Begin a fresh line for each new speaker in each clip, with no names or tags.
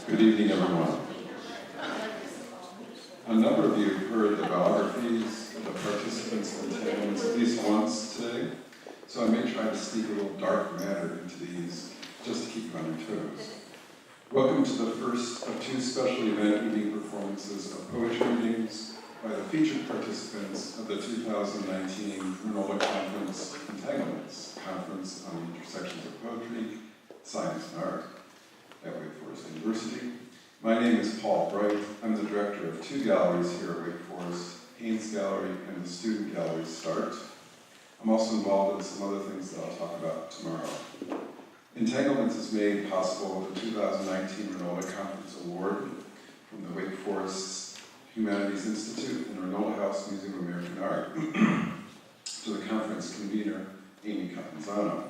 Good evening, everyone. A number of you have heard the biographies of the participants in Entanglements at least once today, so I may try to sneak a little dark matter into these just to keep you on your toes. Welcome to the first of two special event evening performances of poetry readings by the featured participants of the 2019 Granola Conference Entanglements, Conference on the Intersections of Poetry, Science, and Art at Wake Forest University. My name is Paul Bright. I'm the director of two galleries here at Wake Forest, Haynes Gallery and the Student Gallery Start. I'm also involved in some other things that I'll talk about tomorrow. Entanglements is made possible with the 2019 Granola Conference Award from the Wake Forest Humanities Institute and Granola House Museum of American Art to the conference convener, Amy Catanzano.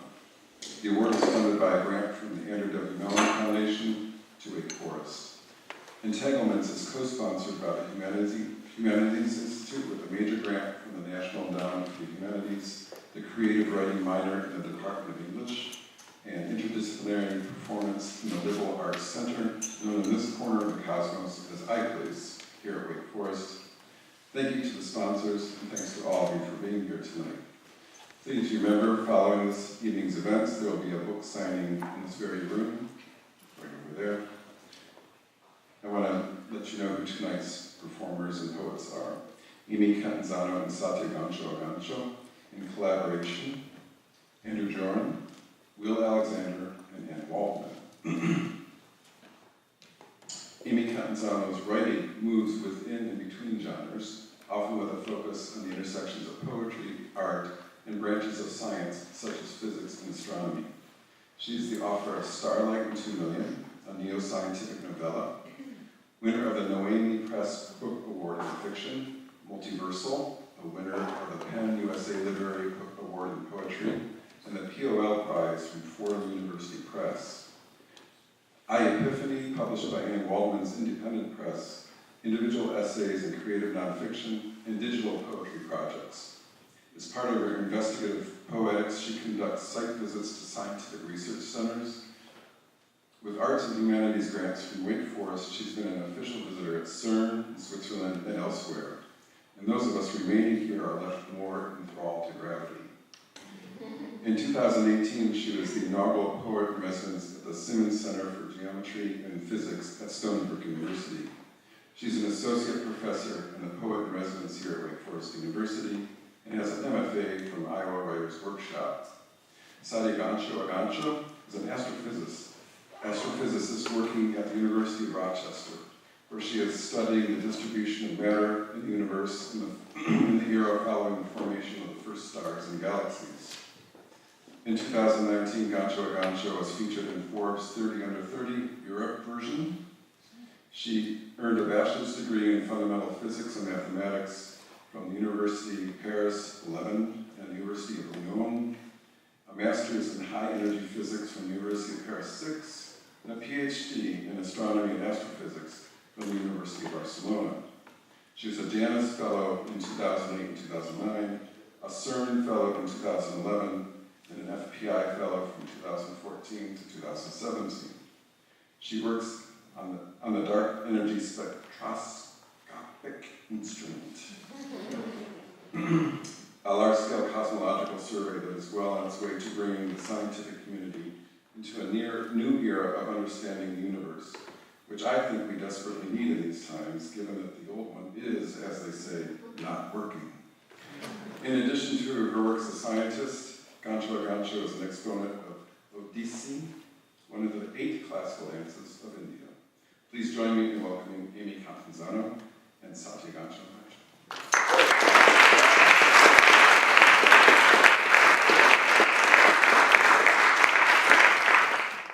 The award is funded by a grant from the Andrew W. Mellon Foundation to Wake Forest. Entanglements is co-sponsored by the Humanities Institute with a major grant from the National Endowment for the Humanities, the Creative Writing minor in the Department of English, and interdisciplinary performance in the Liberal Arts Center, known in this corner of the cosmos as iPlace, here at Wake Forest. Thank you to the sponsors, and thanks to all of you for being here tonight. Please remember, following this evening's events, there will be a book signing in this very room, right over there. I want to let you know who tonight's performers and poets are. Amy Catanzano and Satya in collaboration, Andrew Joron, Will Alexander, and Ann Waldman. Amy Catanzano's writing moves within and between genres, often with a focus on the intersections of poetry, art, and branches of science such as physics and astronomy. She's the author of Starlight and 2 Million, a neo-scientific novella, winner of the Noemi Press Book Award in Fiction, Multiversal, a winner of the PEN USA Literary Book Award in Poetry, and the POL Prize from Fordham University Press. I Epiphany, published by Ann Waldman's independent press, individual essays and creative nonfiction, and digital poetry projects. As part of her investigative poetics, she conducts site visits to scientific research centers. With arts and humanities grants from Wake Forest, she's been an official visitor at CERN, in Switzerland, and elsewhere. And those of us remaining here are left more enthralled to gravity. In 2018, she was the inaugural poet in residence at the Simmons Center for Geometry and Physics at Stony Brook University. She's an associate professor and the poet in residence here at Wake Forest University and has an MFA from Iowa Writers Workshop. Satya is an astrophysicist working at the University of Rochester, where she is studying the distribution of matter in the universe in the era following the formation of the first stars and galaxies. In 2019, Gancho was featured in Forbes 30 Under 30 Europe version. She earned a bachelor's degree in fundamental physics and mathematics from the University of Paris 11 and the University of Lyon, a master's in high energy physics from the University of Paris 6, and a PhD in astronomy and astrophysics from the University of Barcelona. She was a Janus Fellow in 2008 and 2009, a CERN Fellow in 2011, and an FPI Fellow from 2014 to 2017. She works on the dark energy spectroscopic instrument, a large-scale cosmological survey that is well on its way to bringing the scientific community into a new era of understanding the universe, which I think we desperately need in these times, given that the old one is, as they say, not working. In addition to her work as a scientist, Gancho is an exponent of Odissi, one of the 8 classical dances of India. Please join me in welcoming Amy Catanzano and Satya Gancho.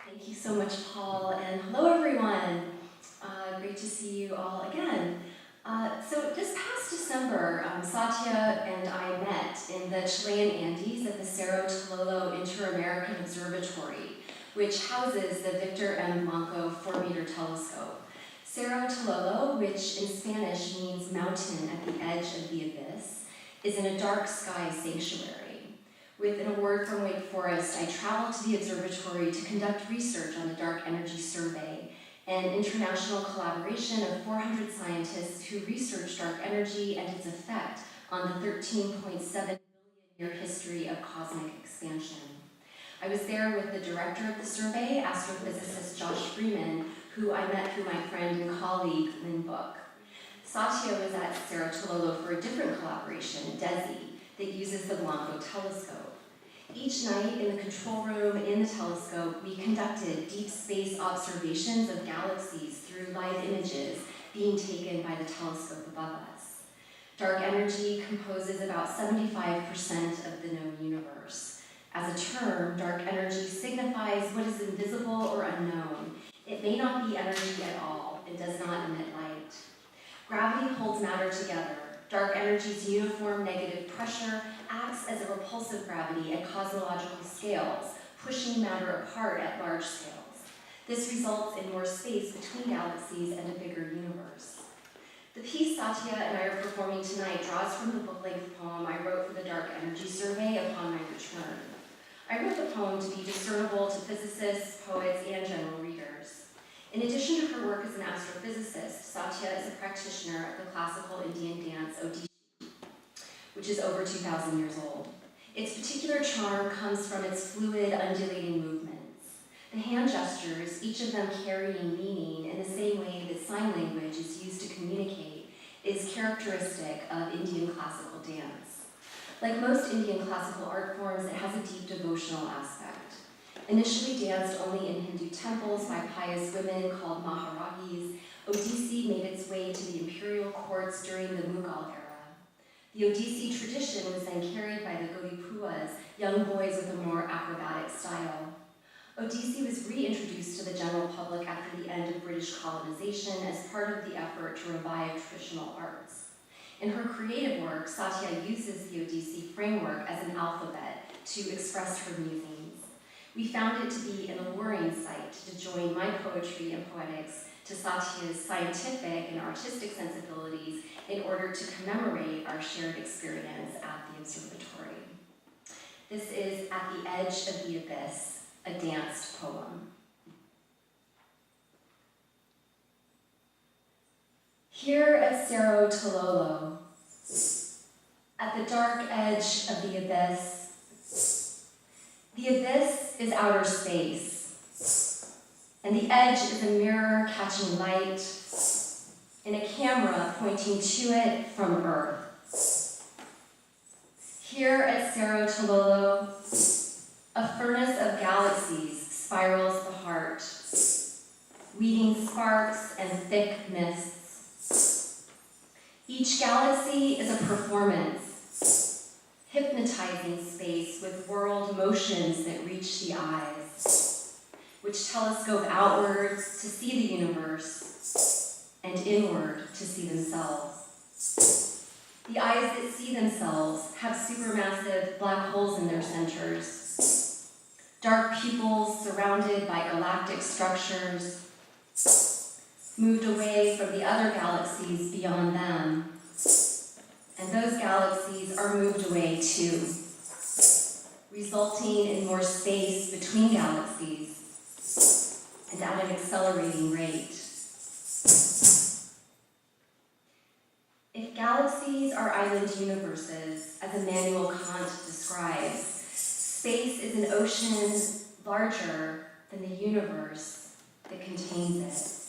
Thank you so much, Paul, and hello, everyone. Great to see you all again. So this past December, Satya and I met in the Chilean Andes at the Cerro Tololo Inter-American Observatory, which houses the Victor M. Blanco 4-meter telescope. Cerro Tololo, which in Spanish means mountain at the edge of the abyss, is in a dark sky sanctuary. With an award from Wake Forest, I traveled to the observatory to conduct research on the dark energy survey an international collaboration of 400 scientists who research dark energy and its effect on the 13.7 billion year history of cosmic expansion. I was there with the director of the survey, astrophysicist Josh Freeman, who I met through my friend and colleague, Lynn Book. Satya was at Cerro Tololo for a different collaboration, DESI, that uses the Blanco telescope. Each night in the control room in the telescope, we conducted deep space observations of galaxies through live images being taken by the telescope above us. Dark energy composes about 75% of the known universe. As a term, dark energy signifies what is invisible or unknown. It may not be energy at all. It does not emit light. Gravity holds matter together. Dark energy's uniform negative pressure acts as a repulsive gravity at cosmological scales, pushing matter apart at large scales. This results in more space between galaxies and a bigger universe. The piece Satya and I are performing tonight draws from the book-length poem I wrote for the Dark Energy Survey upon my return. I wrote the poem to be discernible to physicists, poets, and general readers. In addition to her work as an astrophysicist, Satya is a practitioner of the classical Indian dance Odissi, which is over 2,000 years old. Its particular charm comes from its fluid, undulating movements. The hand gestures, each of them carrying meaning in the same way that sign language is used to communicate, is characteristic of Indian classical dance. Like most Indian classical art forms, it has a deep devotional aspect. Initially danced only in Hindu temples by pious women called Maharagis, Odissi made its way to the imperial courts during the Mughal era. The Odissi tradition was then carried by the Godipuas, young boys with a more acrobatic style. Odissi was reintroduced to the general public after the end of British colonization as part of the effort to revive traditional arts. In her creative work, Satya uses the Odissi framework as an alphabet to express her musings. We found it to be an alluring sight to join my poetry and poetics to Satya's scientific and artistic sensibilities in order to commemorate our shared experience at the observatory. This is At the Edge of the Abyss, a danced poem. Here at Cerro Tololo, at the dark edge of the abyss is outer space, and the edge is a mirror catching light, and a camera pointing to it from Earth. Here at Cerro Tololo, a furnace of galaxies spirals the heart, weaving sparks and thick mists. Each galaxy is a performance, hypnotizing space with world motions that reach the eyes, which telescope outwards to see the universe and inward to see themselves. The eyes that see themselves have supermassive black holes in their centers, dark pupils surrounded by galactic structures, moved away from the other galaxies beyond them, and those galaxies are moved away too, resulting in more space between galaxies and at an accelerating rate. If galaxies are island universes, as Immanuel Kant describes, space is an ocean larger than the universe that contains it.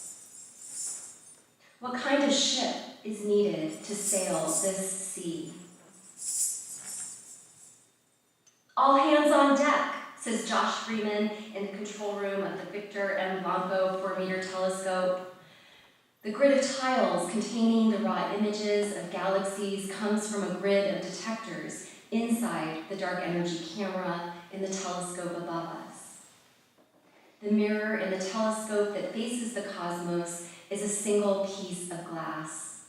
What kind of ship is needed to sail this sea? All hands on deck, says Josh Freeman in the control room of the Victor M. Blanco 4-meter telescope. The grid of tiles containing the raw images of galaxies comes from a grid of detectors inside the dark energy camera in the telescope above us. The mirror in the telescope that faces the cosmos is a single piece of glass.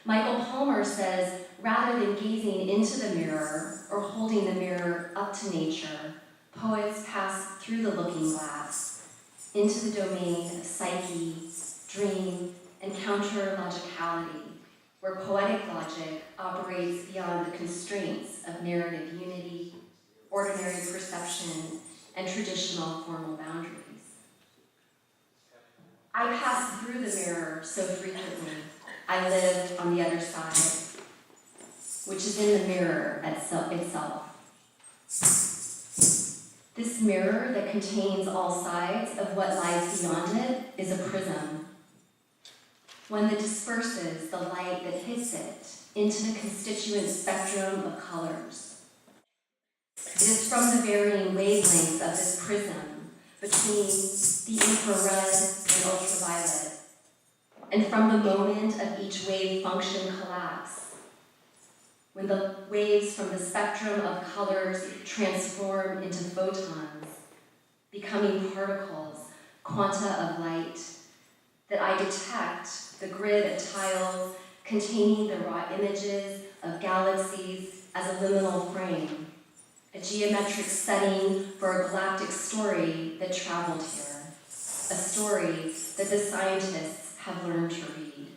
Michael Palmer says, rather than gazing into the mirror or holding the mirror up to nature, poets pass through the looking glass into the domain of psyche, dream, and counter-logicality, where poetic logic operates beyond the constraints of narrative unity, ordinary perception, and traditional formal boundaries. I pass through the mirror so frequently. I live on the other side, which is in the mirror itself. This mirror that contains all sides of what lies beyond it is a prism, one that disperses the light that hits it into the constituent spectrum of colors. It is from the varying wavelengths of this prism between the infrared and ultraviolet, and from the moment of each wave function collapse, when the waves from the spectrum of colors transform into photons, becoming particles, quanta of light, that I detect the grid of tiles containing the raw images of galaxies as a liminal frame, a geometric setting for a galactic story that traveled here, a story that the scientists have learned to read.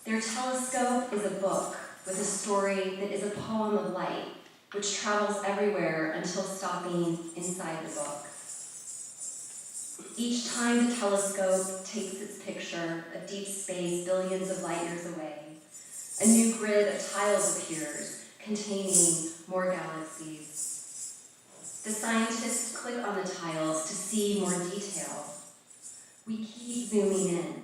Their telescope is a book with a story that is a poem of light, which travels everywhere until stopping inside the book. Each time the telescope takes its picture of deep space billions of light years away, a new grid of tiles appears containing more galaxies. The scientists click on the tiles to see more detail. We keep zooming in.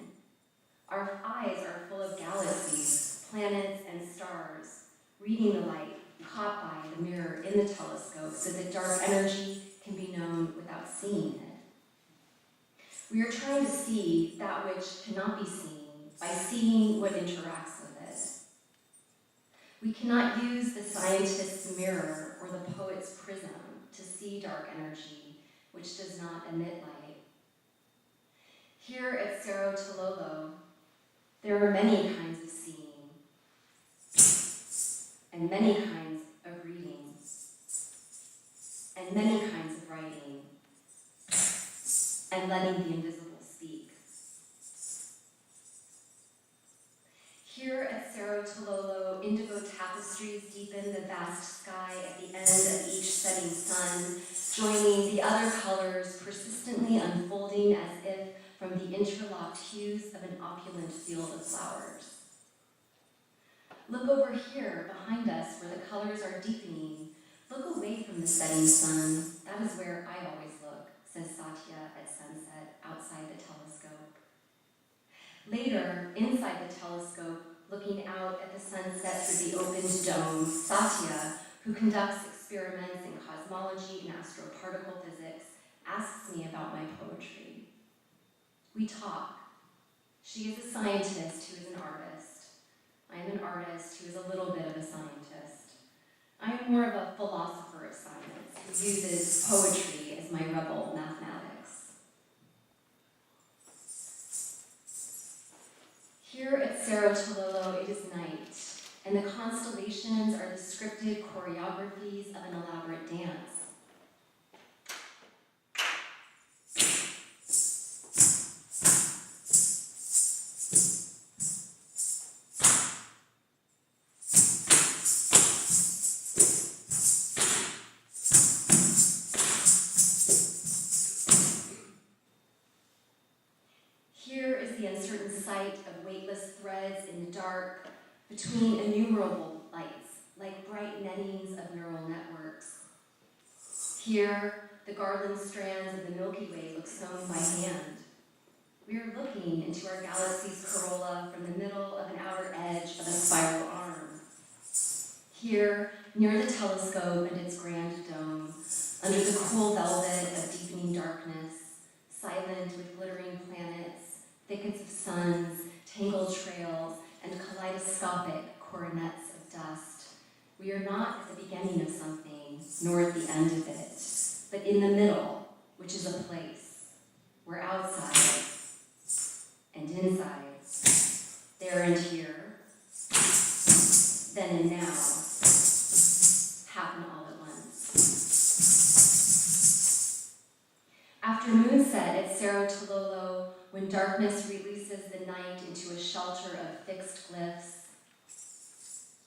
Our eyes are full of galaxies, planets, and stars, reading the light caught by the mirror in the telescope so that dark energy can be known without seeing it. We are trying to see that which cannot be seen by seeing what interacts with it. We cannot use the scientist's mirror or the poet's prism to see dark energy, which does not emit light. Here at Cerro Tololo, there are many kinds of seeing, and many kinds of reading, and many kinds of writing, and letting the invisible speak. Here at Cerro Tololo, indigo tapestries deepen the vast sky at the end of each setting sun, joining the other colors persistently unfolding as if from the interlocked hues of an opulent field of flowers. Look over here behind us where the colors are deepening. Look away from the setting sun. That is where I always look, says Satya at sunset outside the telescope. Later, inside the telescope, looking out at the sunset through the opened dome, Satya, who conducts experiments in cosmology and astroparticle physics, asks me about my poetry. We talk. She is a scientist who is an artist. I am an artist who is a little bit of a scientist. I am more of a philosopher of science who uses poetry as my rebel mathematics. Here at Cerro Tololo, it is night, and the constellations are the scripted choreographies of an elaborate dance. Here is the uncertain sight of weightless threads in the dark between innumerable lights, like bright nettings of neural networks. Here, the garland strands of the Milky Way look sewn by hand. We are looking into our galaxy's corolla from the middle of an outer edge of a spiral arm. Here, near the telescope and its grand dome, under the cool velvet of deepening darkness, silent with glittering planets, thickets of suns, tangled trails, and kaleidoscopic coronets of dust. We are not at the beginning of something, nor at the end of it, but in the middle, which is a place. We're outside and inside, there and here, then and now, happen all at once. After moonset at Cerro Tololo, when darkness releases the night into a shelter of fixed glyphs,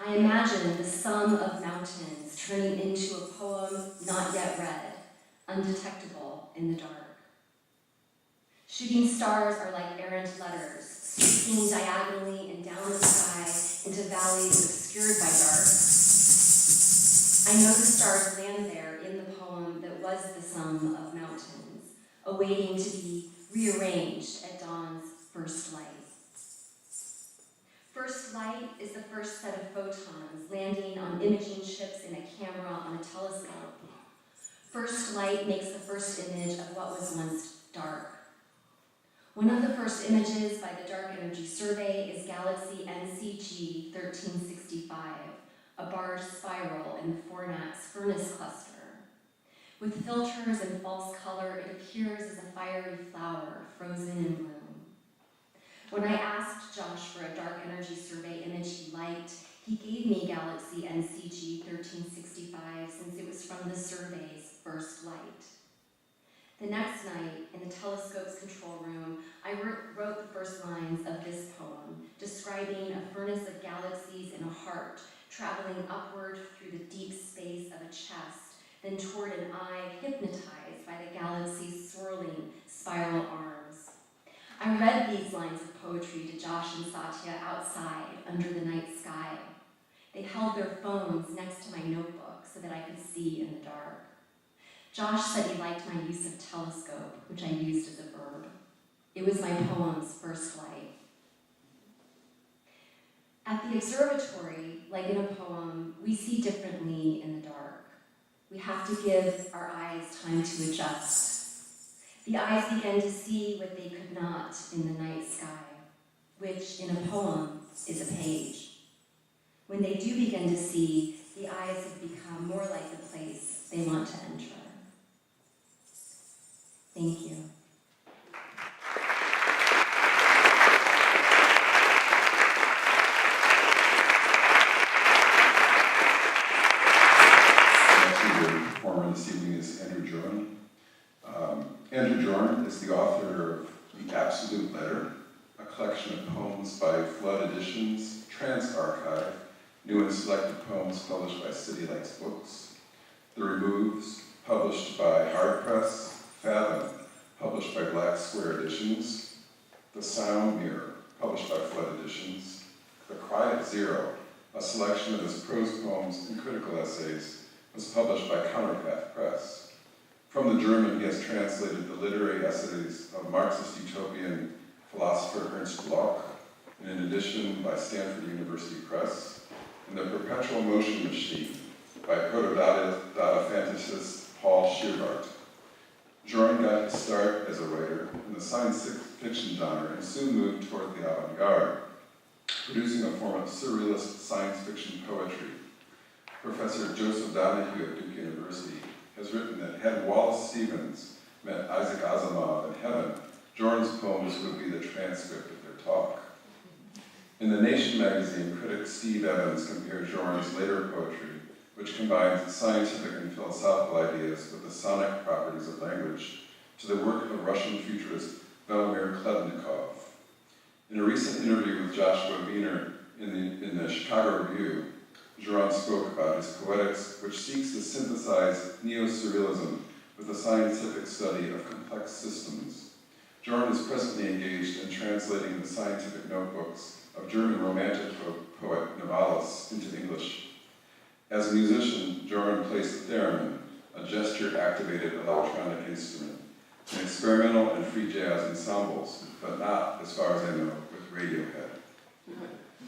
I imagine the sum of mountains turning into a poem not yet read, undetectable in the dark. Shooting stars are like errant letters, sweeping diagonally and down the sky into valleys obscured by dark. I know the stars land there in the poem that was the sum of mountains, awaiting to be rearranged at dawn's first light. First light is the first set of photons landing on imaging chips in a camera on a telescope. First light makes the first image of what was once dark. One of the first images by the Dark Energy Survey is galaxy NCG 1365, a barred spiral in the Fornax furnace cluster. With filters and false color, it appears as a fiery flower frozen in bloom. When I asked Josh for a Dark Energy Survey image he liked, he gave me galaxy NCG 1365 since it was from the survey's first light. The next night, in the telescope's control room, I wrote the first lines of this poem, describing a furnace of galaxies in a heart, traveling upward through the deep space of a chest, then toward an eye hypnotized by the galaxy's swirling spiral arms. I read these lines of poetry to Josh and Satya outside under the night sky. They held their phones next to my notebook so that I could see in the dark. Josh said he liked my use of telescope, which I used as a verb. It was my poem's first light. At the observatory, like in a poem, we see differently in the dark. We have to give our eyes time to adjust. The eyes begin to see what they could not in the night sky, which in a poem is a page. When they do begin to see, the eyes have become more like the place they want to enter. Thank you.
The performer this evening is Andrew Joron. Andrew Joron is the author of The Absolute Letter, a collection of poems by Flood Editions, Trans Archive, new and selected poems published by City Lights Books, The Removes, published by Hard Press, Fathom, published by Black Square Editions, The Sound Mirror, published by Flood Editions, The Quiet Zero, a selection of his prose poems and critical essays, was published by Counterpath Press. From the German, he has translated the literary essays of Marxist utopian philosopher Ernst Bloch, in an edition by Stanford University Press, and The Perpetual Motion Machine by proto-data fantasist Paul Schierhardt. Joron got his start as a writer in the science fiction genre and soon moved toward the avant-garde, producing a form of surrealist science fiction poetry. Professor Joseph Donahue at Duke University has written that had Wallace Stevens met Isaac Asimov in heaven, Joron's poems would be the transcript of their talk. In The Nation magazine, critic Steve Evans compared Joron's later poetry, which combines scientific and philosophical ideas with the sonic properties of language, to the work of Russian futurist Velimir Khlebnikov. In a recent interview with Joshua Wiener in the Chicago Review, Joron spoke about his poetics, which seeks to synthesize neo-surrealism with a scientific study of complex systems. Joron is presently engaged in translating the scientific notebooks of German romantic poet Novalis into English. As a musician, Joron plays the theremin, a gesture-activated electronic instrument, in experimental and free jazz ensembles, but not, as far as I know, with Radiohead.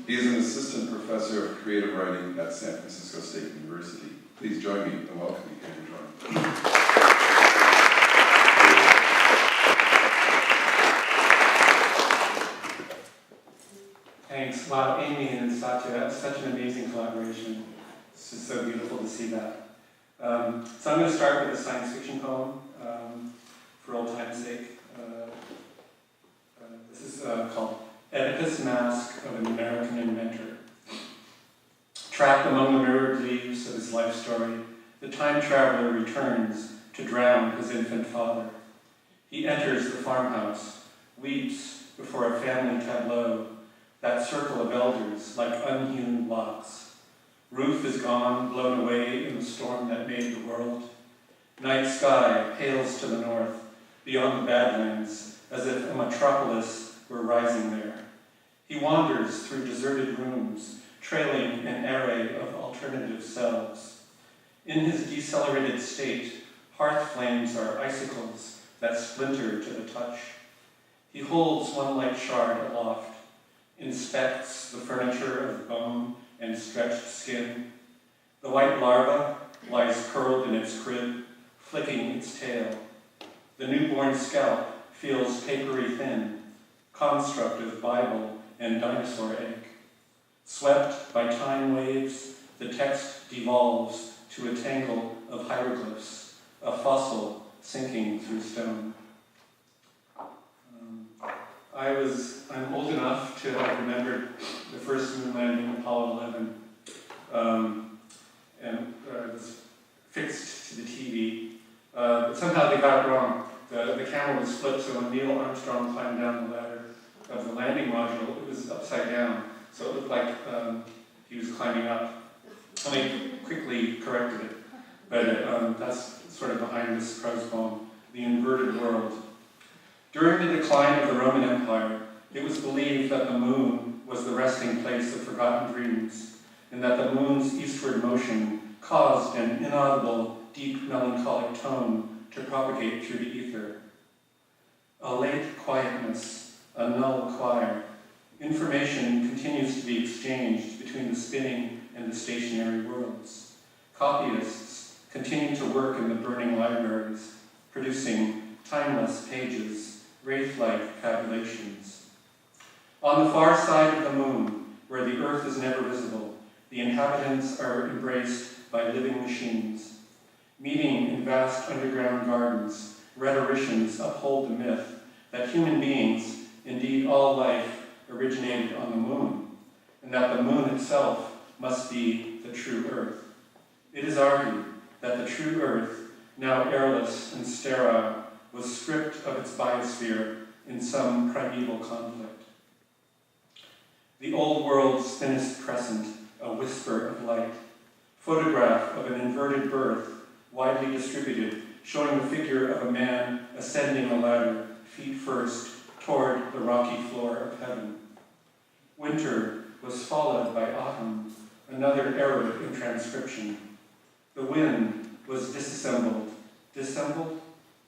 He is an assistant professor of creative writing at San Francisco State University. Please join me in welcoming Andrew Joron.
Thanks. Wow, Amy and Satya, that's such an amazing collaboration. It's just so beautiful to see that. So I'm going to start with a science fiction poem for old time's sake. This is called Oedipus Mask of an American Inventor. Trapped among the mirrored leaves of his life story, the time traveler returns to drown his infant father. He enters the farmhouse, weeps before a family tableau, that circle of elders like unhewn locks. Roof is gone, blown away in the storm that made the world. Night sky pales to the north, beyond the Badlands, as if a metropolis were rising there. He wanders through deserted rooms, trailing an array of alternative selves. In his decelerated state, hearth flames are icicles that splinter to the touch. He holds one light shard aloft, inspects the furniture of bone and stretched skin. The white larva lies curled in its crib, flicking its tail. The newborn scalp feels papery thin, construct of Bible and dinosaur egg. Swept by time waves, the text devolves to a tangle of hieroglyphs, a fossil sinking through stone. I'm old enough to have remembered the first moon landing, Apollo 11, and it was fixed to the TV. But somehow they got it wrong. The camera was flipped, so when Neil Armstrong climbed down the ladder of the landing module, it was upside down. So it looked like he was climbing up. And they quickly corrected it. But that's sort of behind this prose poem, The Inverted World. During the decline of the Roman Empire, it was believed that the moon was the resting place of forgotten dreams, and that the moon's eastward motion caused an inaudible, deep melancholic tone to propagate through the ether. A late quietness, a null choir. Information continues to be exchanged between the spinning and the stationary worlds. Copyists continue to work in the burning libraries, producing timeless pages, wraith-like tabulations. On the far side of the moon, where the earth is never visible, the inhabitants are embraced by living machines. Meeting in vast underground gardens, rhetoricians uphold the myth that human beings, indeed all life, originated on the moon, and that the moon itself must be the true earth. It is argued that the true earth, now airless and sterile, was stripped of its biosphere in some primeval conflict. The old world's thinnest crescent, a whisper of light. Photograph of an inverted birth, widely distributed, showing the figure of a man ascending a ladder, feet first, toward the rocky floor of heaven. Winter was followed by autumn, another error in transcription. The wind was disassembled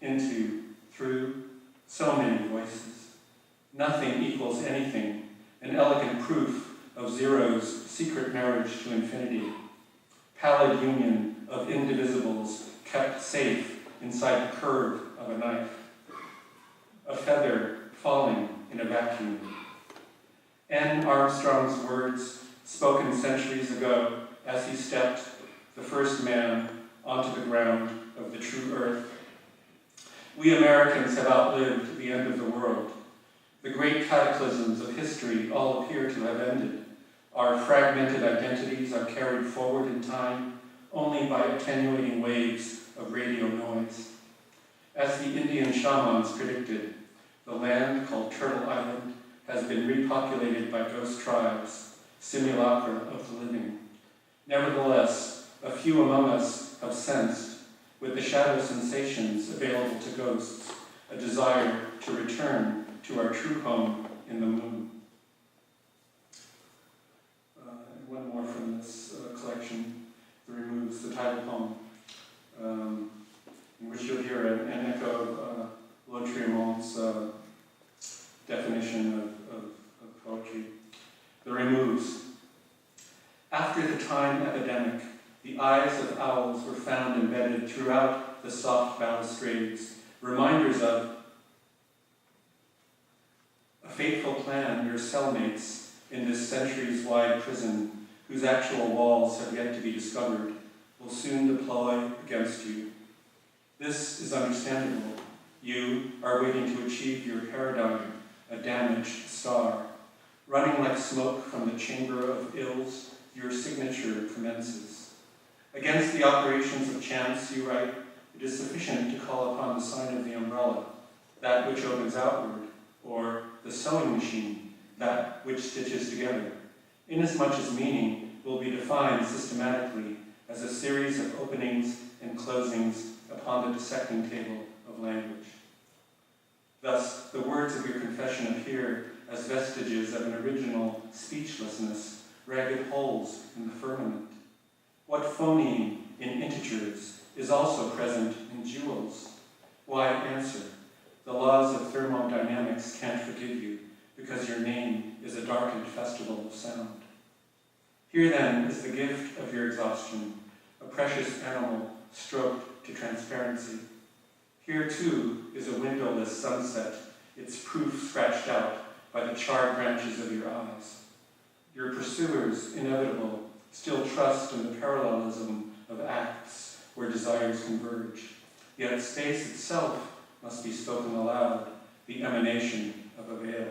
into, through, so many voices. Nothing equals anything, an elegant proof of Zero's secret marriage to infinity. Pallid union of indivisibles kept safe inside the curve of a knife. A feather falling in a vacuum. N. Armstrong's words, spoken centuries ago as he stepped, the first man, onto the ground of the true earth. We Americans have outlived the end of the world. The great cataclysms of history all appear to have ended. Our fragmented identities are carried forward in time only by attenuating waves of radio noise. As the Indian shamans predicted, the land called Turtle Island has been repopulated by ghost tribes, simulacra of the living. Nevertheless, a few among us have sensed, with the shadow sensations available to ghosts, a desire to return to our true home in the moon. One more from this collection, The Removes, the title poem, in which you'll hear an echo of Lautréamont's definition of poetry. The Removes. After the time epidemic, the eyes of owls were found embedded throughout the soft balustrades, reminders of a fateful plan your cellmates in this centuries-wide prison, whose actual walls have yet to be discovered, will soon deploy against you. This is understandable. You are waiting to achieve your paradigm, a damaged star. Running like smoke from the chamber of ills, your signature commences. Against the operations of chance, you write, it is sufficient to call upon the sign of the umbrella, that which opens outward, or the sewing machine, that which stitches together, inasmuch as meaning will be defined systematically as a series of openings and closings upon the dissecting table of language. Thus, the words of your confession appear as vestiges of an original speechlessness, ragged holes in the firmament. What phoneme in integers is also present in jewels? Why answer? The laws of thermodynamics can't forgive you, because your name is a darkened festival of sound. Here then is the gift of your exhaustion, a precious animal stroked to transparency. Here too is a windowless sunset, its proof scratched out by the charred branches of your eyes. Your pursuers, inevitable, still trust in the parallelism of acts where desires converge. Yet space itself must be spoken aloud, the emanation of a veil.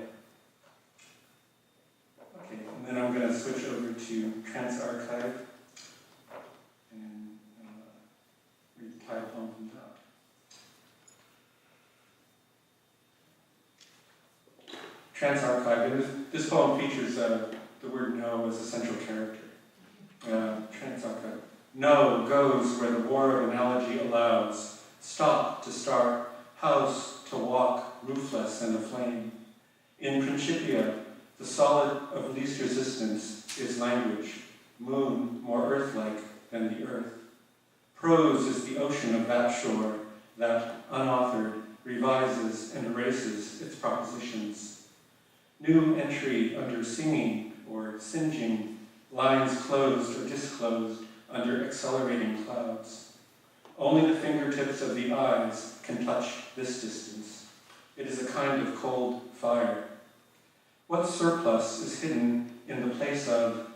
Okay, and then I'm going to switch over to Transarchive and read the title poem from the top. Transarchive, and this poem features the word no as a central character. Transarchive. No goes where the war of analogy allows. Stop to start, house to walk, roofless and aflame. In Principia, the solid of least resistance is language, moon more earth-like than the earth. Prose is the ocean of that shore that, unauthored, revises and erases its propositions. New entry under singing or singeing, lines closed or disclosed under accelerating clouds. Only the fingertips of the eyes can touch this distance. It is a kind of cold fire. What surplus is hidden in the place of,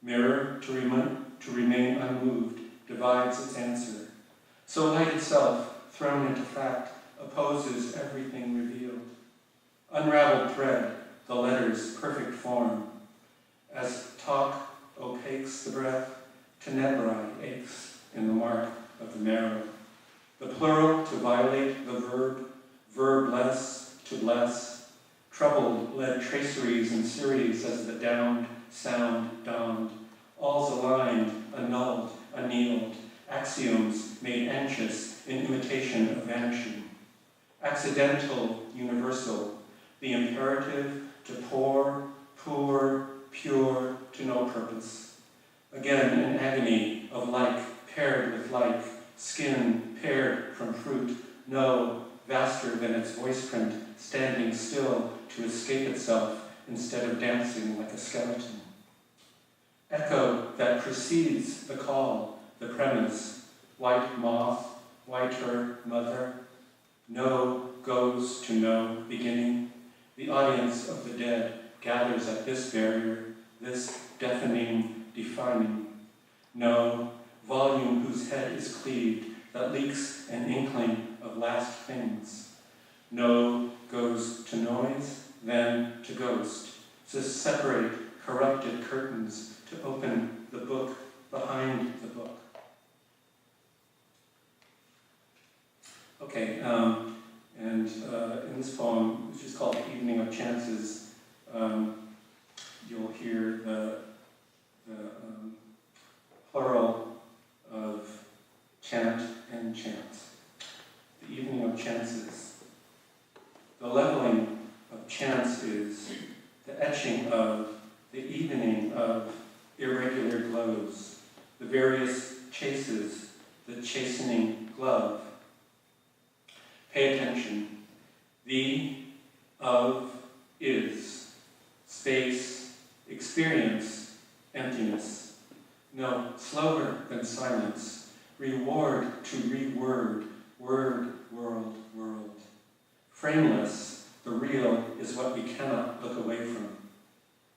Mirror to remain unmoved, divides its answer. So light itself, thrown into fact, opposes everything revealed. Unraveled thread, the letter's perfect form. As talk opaques the breath, tenebrae aches in the mark of the marrow. The plural to violate the verb, verbless to bless. Troubled led traceries and series as the downed sound dawned. All's aligned, annulled, annealed. Axioms made anxious in imitation of vanishing. Accidental, universal. The imperative to pour, pure to no purpose. Again, an agony of like paired with like, skin paired from fruit, no, vaster than its voice print, standing still to escape itself instead of dancing like a skeleton. Echo that precedes the call, the premise, white moth, whiter mother, no goes to no beginning. The audience of the dead gathers at this barrier, this deafening, defining. No, volume whose head is cleaved, that leaks an inkling of last things. No goes to noise, then to ghost, to separate corrupted curtains, to open the book behind the book. Okay, and in this poem, which is called Evening of Chances, you'll hear the plural of chant and chants. The evening of chances. The leveling of chance is the etching of, the evening of irregular glows, the various chases, the chastening glove. Pay attention. The, of, is, space, experience, emptiness. No, slower than silence. Reward to reword, word, world, world. Frameless, the real is what we cannot look away from.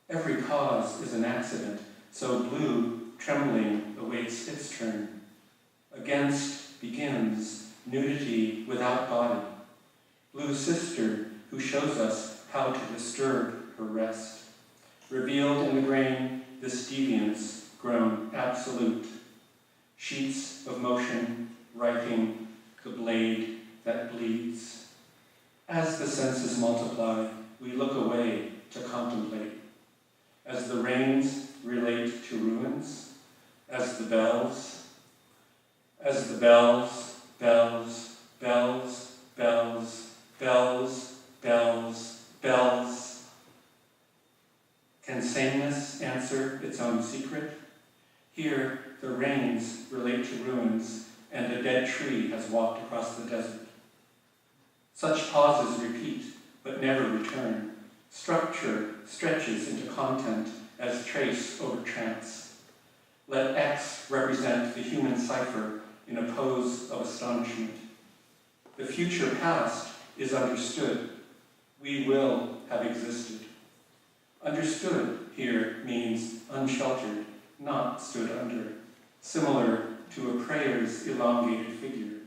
Every cause is an accident, so blue, trembling, awaits its turn. Against begins nudity without body. Blue sister who shows us how to disturb her rest. Revealed in the grain, this deviance grown absolute. Sheets of motion, writing, the blade that bleeds. As the senses multiply, we look away to contemplate. As the rains relate to ruins, as the bells, bells, bells, bells, Here, the rains relate to ruins, and a dead tree has walked across the desert. Such pauses repeat, but never return. Structure stretches into content as trace over trance. Let X represent the human cipher in a pose of astonishment. The future past is understood. We will have existed. Understood here means unsheltered, not stood under, similar to a prayer's elongated figure.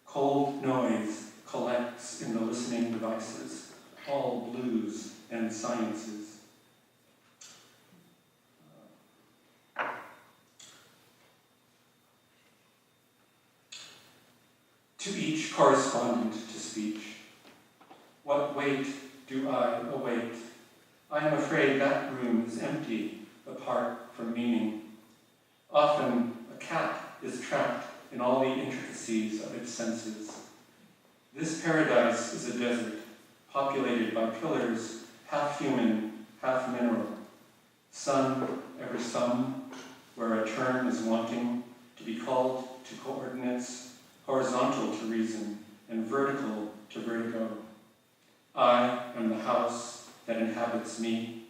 Cold noise collects in the listening devices, all blues and sciences. To each correspondent to speech, what weight do I await? I am afraid that room is empty, apart from meaning. Often, a cat is trapped in all the intricacies of its senses. This paradise is a desert, populated by pillars, half human, half mineral. Sun ever some, where a term is wanting to be called to coordinates, horizontal to reason, and vertical to vertigo. I am the house that inhabits me.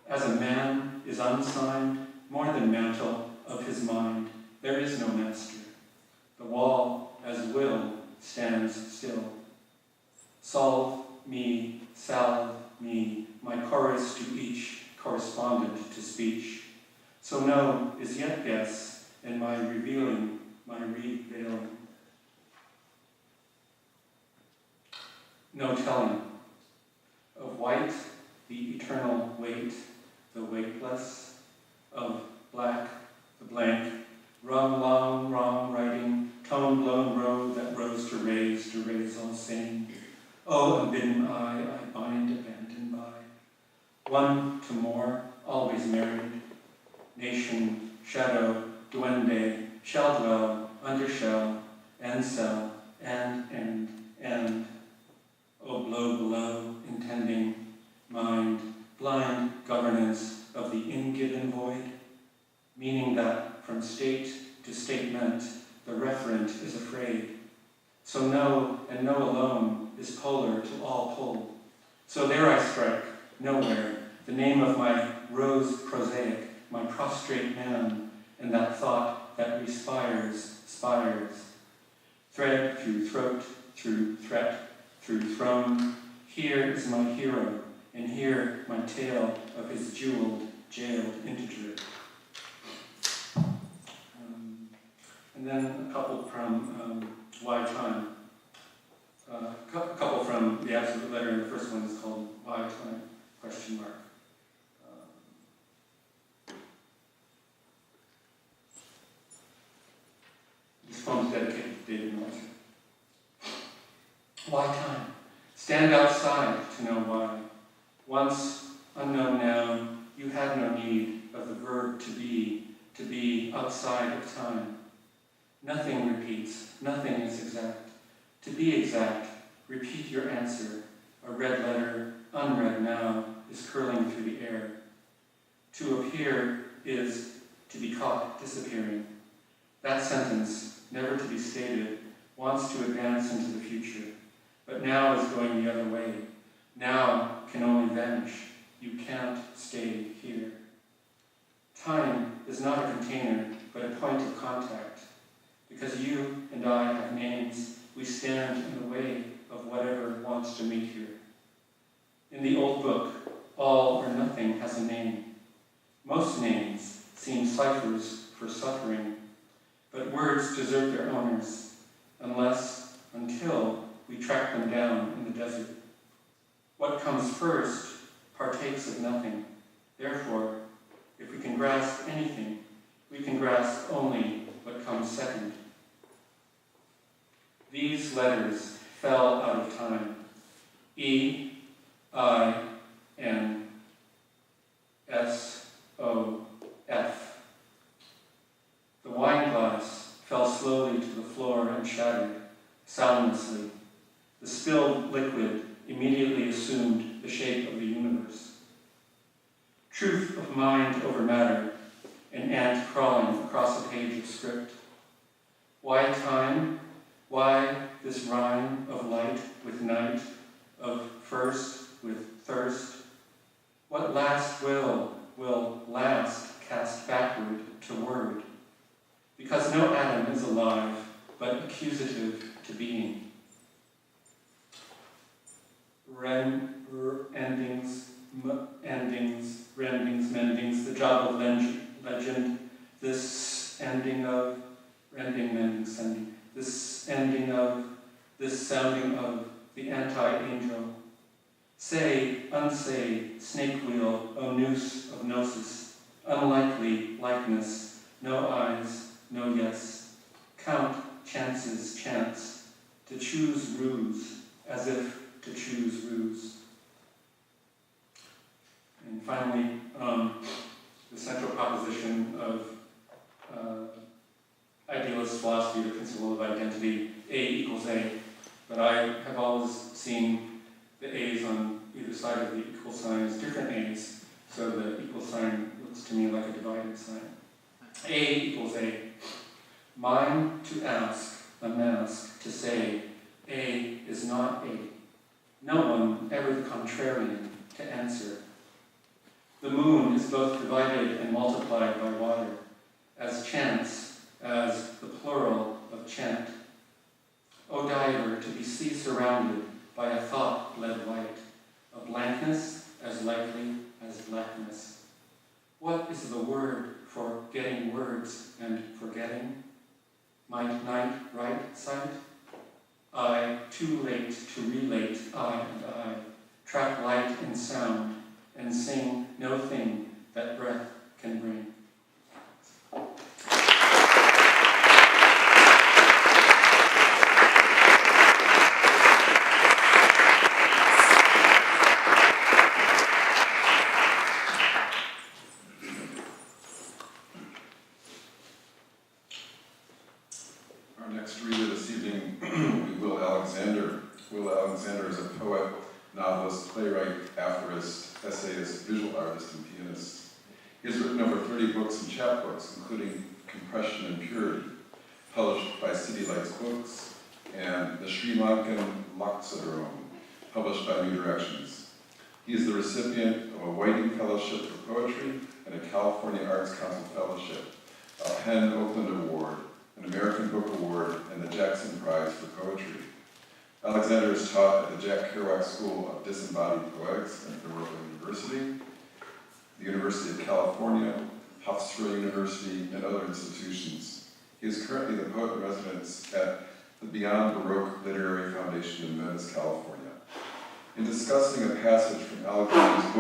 As a man is unsigned, more than mantle of his mind, there is no master. The wall, as will, stands still. Solve me, salve me, my chorus to each correspondent to speech. So no is yet yes, and my revealing, my reveiling. No telling. Of white, the eternal weight, the weightless. Of black, the blank. Wrong, long, wrong writing, tone-blown road that rose to raise all same. Oh, unbidden I bind abandoned by. One to more, always married. Nation, shadow, duende, shall dwell, under shell, and cell, and. Oh, blow below, intending, mind, blind governance of the ingiven void, meaning that from state to statement, the referent is afraid. So no and no alone is polar to all pole. So there I strike, nowhere, the name of my rose prosaic, my prostrate man, and that thought that respires, spires. Thread through throat, through threat, through throne. Here is my hero, and here my tale of his jeweled, jailed integer. And then a couple from Why Time. A couple from the Absolute Letter, and the first one is called Why Time, question mark. This poem is dedicated to David Meltzer. Why time? Stand outside to know why. Once unknown noun, you had no need of the verb to be outside of time. Nothing repeats, nothing is exact. To be exact, repeat your answer. A red letter, unread now, is curling through the air. To appear is to be caught disappearing. That sentence, never to be stated, wants to advance into the future. But now is going the other way. Now can only vanish. You can't stay here. Time is not a container, but a point of contact. Because you and I have names, we stand in the way of whatever wants to meet here. In the old book, all or nothing has a name. Most names seem ciphers for suffering, but words desert their owners, until we track them down in the desert. What comes first partakes of nothing. Therefore, if we can grasp anything, we can grasp only what comes second. These letters fell out of time. E, I, N, S, O, F. The wine glass fell slowly to the floor and shattered, soundlessly. The spilled liquid immediately assumed the shape of the universe. Truth of mind over matter, an ant script? Why time? Why this rhyme of light with night, of first with thirst? What last will last cast backward to word? Because no atom is alive, but accusative to being. Endings, mendings, the job of legend, this ending of, rending, mending, sending, this ending of, this sounding of, the anti-angel. Say, unsay, snake wheel, o noose of gnosis, unlikely likeness, no eyes, no yes. Count chances, chance, to choose ruse, as if to choose ruse. And finally, the central proposition of idealist philosophy, the principle of identity, A equals A. But I have always seen the A's on either side of the equal sign as different A's, so the equal sign looks to me like a divided sign. A equals A. Mine to ask, a mask to say, A is not A. No one ever the contrarian to answer. The moon is both divided and multiplied by water, as chance, as the plural of chant. O diver, to be sea surrounded by a thought-led light, a blankness as likely as blackness. What is the word for getting words and forgetting? Might night right sight? I, too late to relate, I and I, trap light and sound, and sing no thing that breath can bring.
Our next reader this evening will be Will Alexander. Will Alexander is a poet, novelist, playwright, aphorisist, essayist, visual artist, and pianist. He has written over 30 books and chapbooks, including Compression and Purity, published by City Lights Books, and The Sri Lankan Laksadharam, published by New Directions. He is the recipient of a Whiting Fellowship for Poetry and a California Arts Council Fellowship, a Penn Oakland Award, an American Book Award, and the Jackson Prize for Poetry. Alexander is taught at the Jack Kerouac School of Disembodied Poetics at Thorvald University, the University of California, Hofstra University, and other institutions. He is currently the poet in residence at the Beyond Baroque Literary Foundation in Venice, California. In discussing a passage from Alexander's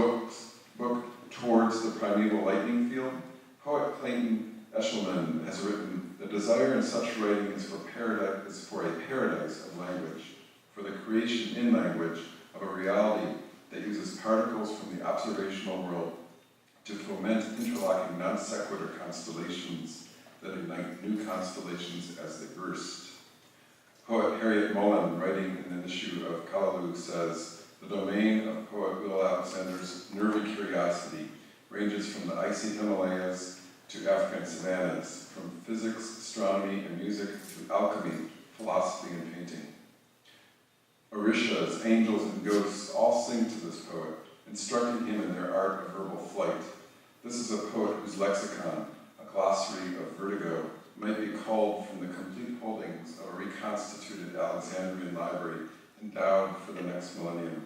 book, Towards the Primeval Lightning Field, poet Clayton Eshelman has written, "The desire in such writing is for a paradise of language, for the creation in language of a reality that uses particles from the observational world to foment interlocking non sequitur constellations that ignite new constellations as they burst." Poet Harriet Mullen, writing in an issue of Callaloo, says, "The domain of poet Will Alexander's nervy curiosity ranges from the icy Himalayas to African savannas, from physics, astronomy, and music to alchemy, philosophy, and painting. Orishas, angels, and ghosts all sing to this poet, instructing him in their art of verbal flight. This is a poet whose lexicon, a glossary of vertigo, might be culled from the complete holdings of a reconstituted Alexandrian library endowed for the next millennium,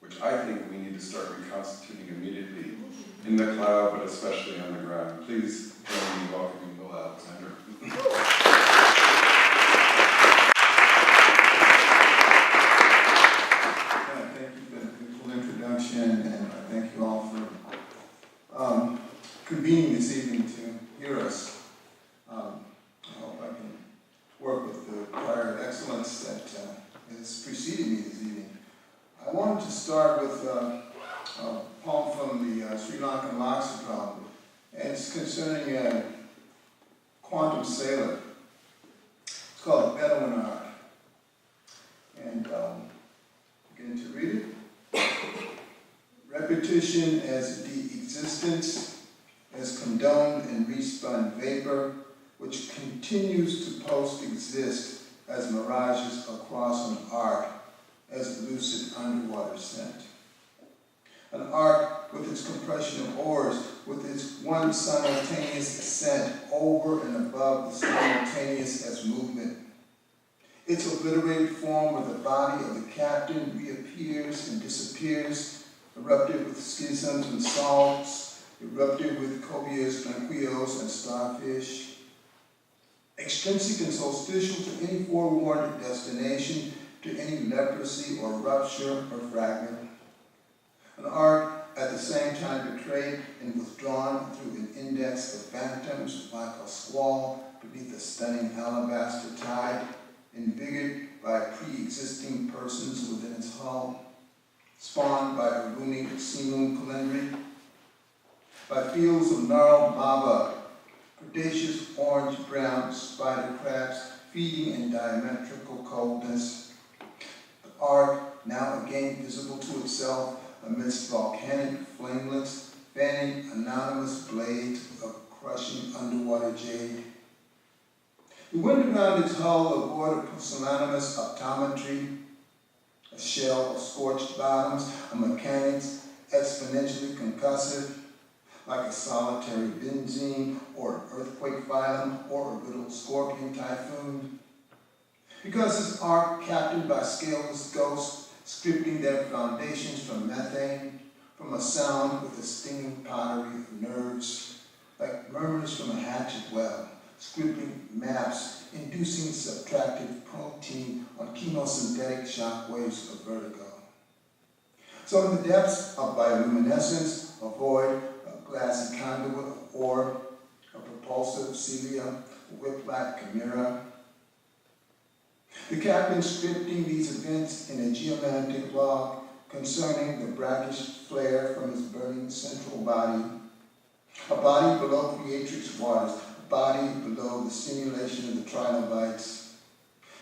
which I think we need to start reconstituting immediately, in the cloud, but especially on the ground. Please join me in welcoming Will Alexander.
Thank you for the beautiful introduction, and I thank you all for convening this evening to hear us. I hope I can work with the prior excellence that has preceded me this evening. I wanted to start with a poem from the Sri Lankan Laksadharam, and it's concerning a quantum sailor. It's called Bedouin Art. And begin to read it. Repetition as the existence, as condoned and respun vapor, which continues to post-exist as mirages across an arc as lucid underwater scent. An arc with its compression of oars, with its one simultaneous ascent over and above the simultaneous as movement. Its obliterated form where the body of the captain reappears and disappears, erupted with schisms and salts, erupted with cobias, tranquillos, and starfish. Extrinsic and solstitial to any forewarned destination, to any leprosy or rupture or fragment. An arc at the same time betrayed and withdrawn through an index of phantoms like a squall beneath a stunning alabaster tide, embiggered by pre-existing persons within its hull, spawned by a runic simum calendry, by fields of gnarled lava, predaceous orange-brown spider crabs feeding in diametrical coldness. The arc, now again visible to itself amidst volcanic flamelets, fanning anonymous blades of crushing underwater jade. The wind around its hull aboard a pusillanimous optometry, a shell of scorched bottoms, a mechanics exponentially concussive, like a solitary benzene or an earthquake phylum or a little scorpion typhoon. Because this arc, captained by scaleless ghosts, scripting their foundations from methane, from a sound with a stinging pottery of nerves, like murmurs from a hatchet well, scripting maps, inducing subtractive protein on chemosynthetic shock waves of vertigo. So in the depths of bioluminescence, a void, a glassy conduit of orb, a propulsive cilia, a whip-like chimera, the captain scripting these events in a geomantic log concerning the brackish flare from his burning central body, a body below creatrix waters, a body below the stimulation of the trilobites,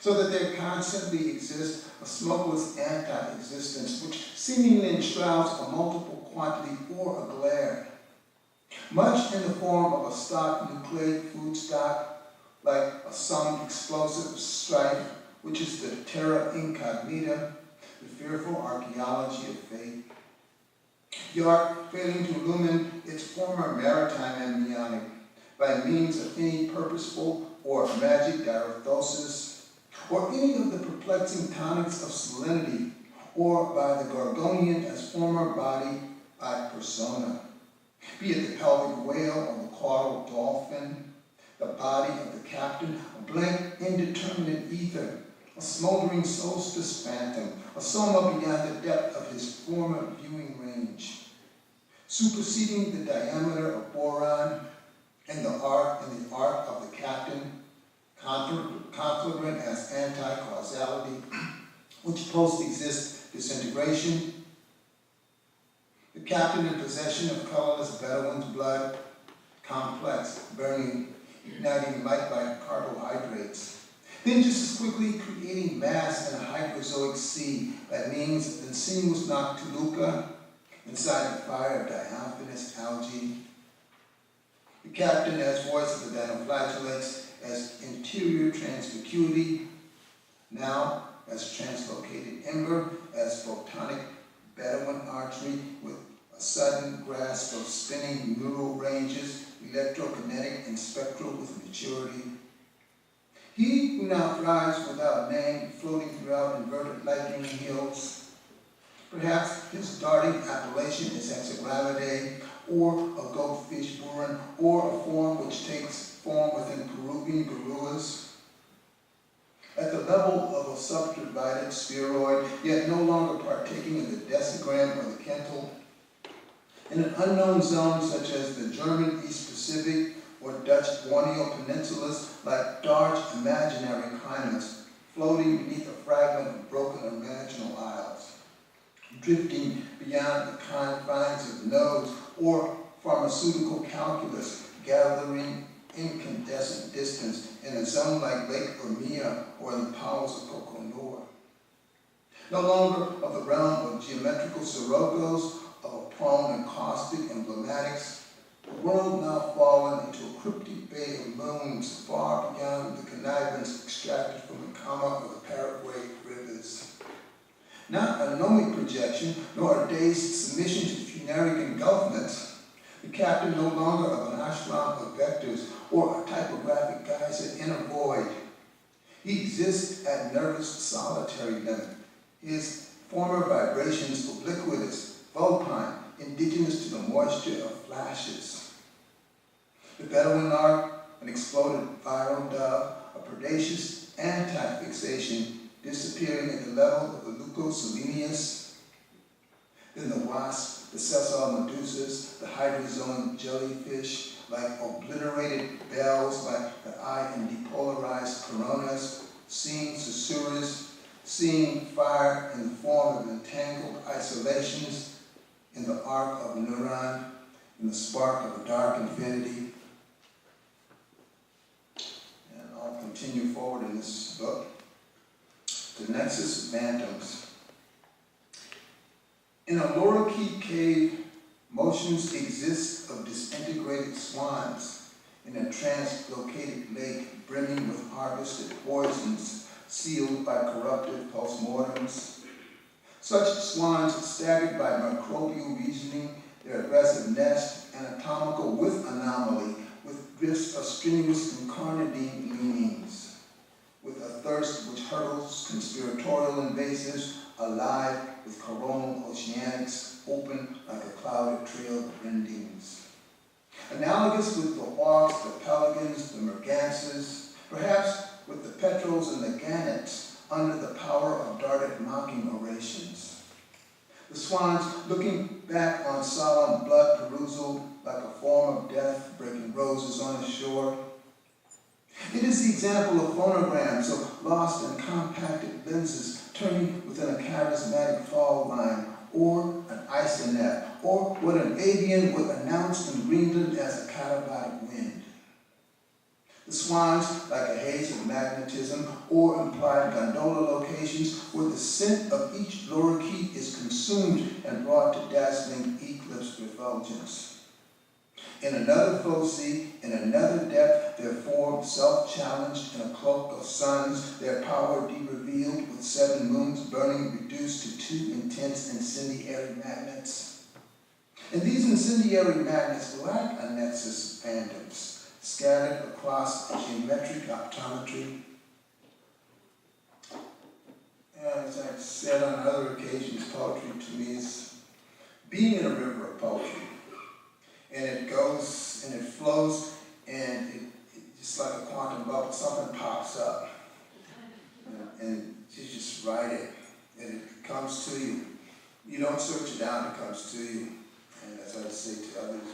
so that there constantly exists a smokeless anti-existence which seemingly enshrouds a multiple quantity or a glare, much in the form of a stock nucleic food stock, like a sonic explosive strife, which is the terra incognita, the fearful archaeology of fate. The arc failing to illumine its former maritime embryonic by means of any purposeful or magic diorthosis, or any of the perplexing tonics of salinity, or by the Gorgonian as former body ad persona, be it the pelvic whale or the caudal dolphin, the body of the captain, a blank, indeterminate ether, a smoldering solstice phantom, a soma beyond the depth of his former viewing range, superseding the diameter of boron and the arc of the captain, conflagrant as anti-causality, which post-exists disintegration, the captain in possession of colorless Bedouin's blood, complex, burning, igniting light by carbohydrates, then just as quickly creating mass in a hyperzoic sea by means of the sinuous noctiluca inside the fire of diaphanous algae. The captain as voice of the dinoflagellates, as interior transvacuity, now as translocated ember, as photonic Bedouin archery with a sudden grasp of spinning neural ranges, electrokinetic and spectral with maturity. He who now thrives without name, floating throughout inverted lightning hills. Perhaps his darting appellation is hexagravidae, or a goldfish burin, or a form which takes form within Peruvian gorillas. At the level of a subdivided spheroid, yet no longer partaking of the decigram or the kental. In an unknown zone such as the German East Pacific or Dutch Borneo peninsulas, like large imaginary climates, floating beneath a fragment of broken imaginal isles, drifting beyond the confines of nodes or pharmaceutical calculus, gathering incandescent distance in a zone like Lake Uranya or in the powers of Coconor. No longer of the realm of geometrical sirocco's, of a prone and caustic emblematics, the world now fallen into a cryptic bay of moon blooms far beyond the connivance extracted from the comma of the Paraguay rivers. Not a gnomic projection, nor a dazed submission to funerary engulfments, the captain no longer of an ashram of vectors or a typographic geyser in a void. He exists at nervous solitary limit. His former vibrations ubiquitous, vulpine, indigenous to the moisture of flashes. The Bedouin lark, an exploded viral dove, a predaceous anti-fixation disappearing at the level of the leucoselenius. Then the wasp, the sessile medusas, the hydrozoan jellyfish, like obliterated bells, like the eye in depolarized coronas, seeing susurras, seeing fire in the form of entangled isolations, in the arc of neuron, in the spark of a dark infinity. And I'll continue forward in this book. The Nexus of Phantoms. In a lorikeet cave, motions exist of disintegrated swans in a translocated lake brimming with harvested poisons sealed by corruptive postmortems. Such swans, staggered by microbial reasoning, their aggressive nest, anatomical with anomaly, with drifts of strenuous incarnadine leanings, with a thirst which hurdles conspiratorial invasives, alive with coronal oceanics, open like a clouded trail of endings. Analogous with the hawks, the pelicans, the mergansers, perhaps with the petrels and the gannets, under the power of darted mocking orations. The swans looking back on solemn blood perusal like a form of death breaking roses on the shore. It is the example of phonograms of lost and compacted lenses turning within a charismatic fall line, or an isonet, or what an avian would announce in Greenland as a katabatic wind. The swans, like a haze of magnetism, or implied gondola locations where the scent of each lorikeet is consumed and brought to dazzling eclipse refulgence. In another foci, in another depth, their form self-challenged in a cloak of suns, their power de-revealed with 7 moons burning reduced to 2 intense incendiary magnets. And these incendiary magnets lack a nexus of phantoms, scattered across a geometric optometry. And as I've said on other occasions, poetry to me is being in a river of poetry. And it goes and it flows, and it just like a quantum bubble, something pops up. And you just write it, and it comes to you. You don't search it out, it comes to you. And as I say to others,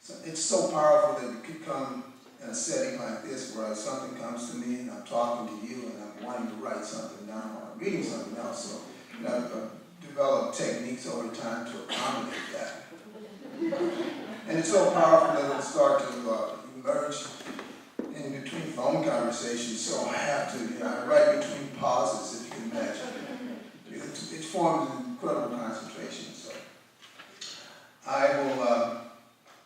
so it's so powerful that it could come in a setting like this where something comes to me and I'm talking to you and I'm wanting to write something down or I'm reading something else. So I've developed techniques over time to accommodate that. And it's so powerful that it'll start to emerge in between phone conversations. So I have to, I write between pauses, if you can imagine. It forms an incredible concentration. So I will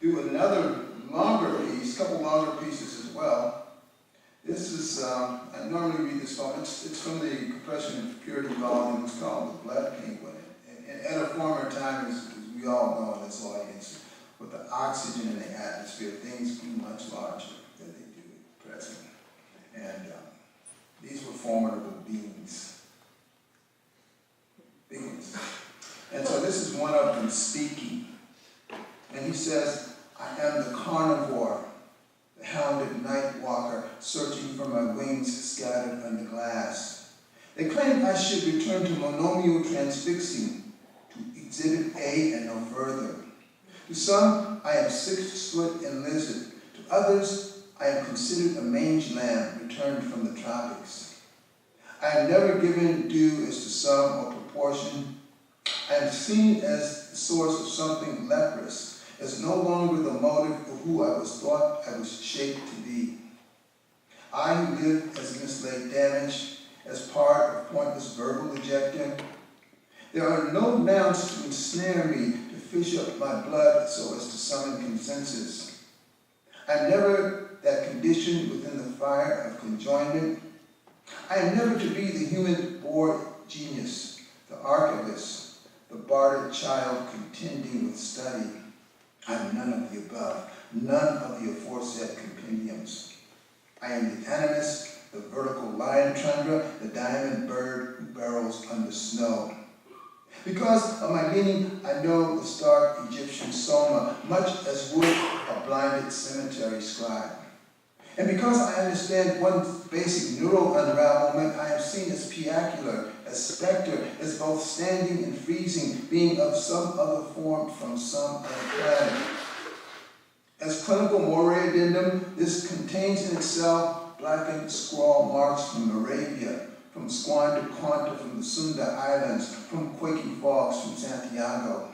do another longer piece, couple longer pieces as well. This is, I normally read this poem. It's from the Compression and Purity volume. It's called The Blood Penguin. And at a former time, as we all know in this audience, with the oxygen in the atmosphere, things grew much larger than they do at present. And these were formidable beings. And so this is one of them speaking. And he says, I am the carnivore, the hounded night walker, searching for my wings scattered under glass. They claim I should return to monomial transfixing, to exhibit A and no further. To some, I am 6 foot and lizard. To others, I am considered a mange lamb returned from the tropics. I am never given due as to sum or proportion. I am seen as the source of something leprous, as no longer the motive of who I was thought I was shaped to be. I who live as mislaid damage, as part of pointless verbal ejecting. There are no mounts to ensnare me, to fish up my blood so as to summon consensus. I'm never that condition within the fire of conjoinment. I am never to be the human bored genius, the archivist, the bartered child contending with study. I am none of the above, none of the aforesaid compendiums. I am the animist, the vertical lion tundra, the diamond bird who burrows under snow. Because of my meaning, I know the stark Egyptian soma, much as would a blinded cemetery scribe. And because I understand one basic neural unravelment, I am seen as piacular, as specter, as both standing and freezing, being of some other form from some other planet. As clinical moray addendum, this contains in itself blackened scrawl marks from Arabia, from squandered quanta from the Sunda Islands, from quaking fogs from Santiago.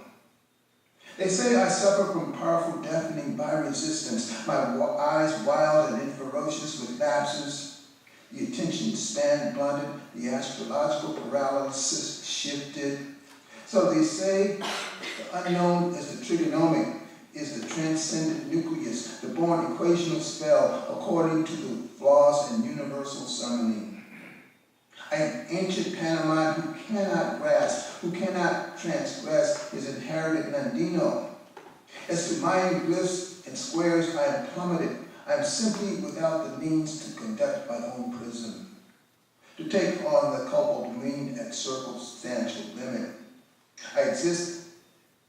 They say I suffer from powerful deafening by resistance, my eyes wild and ferocious with lapses, the attention span blunted, the astrological paralysis shifted. So they say the unknown is the trigonomic, is the transcendent nucleus, the born equational spell according to the flaws in universal summoning. I am ancient pantomime who cannot grasp, who cannot transgress his inherited Nandino. As to mind glyphs and squares, I am plummeted. I am simply without the means to conduct my own prism, to take on the culpable mean at circumstantial limit. I exist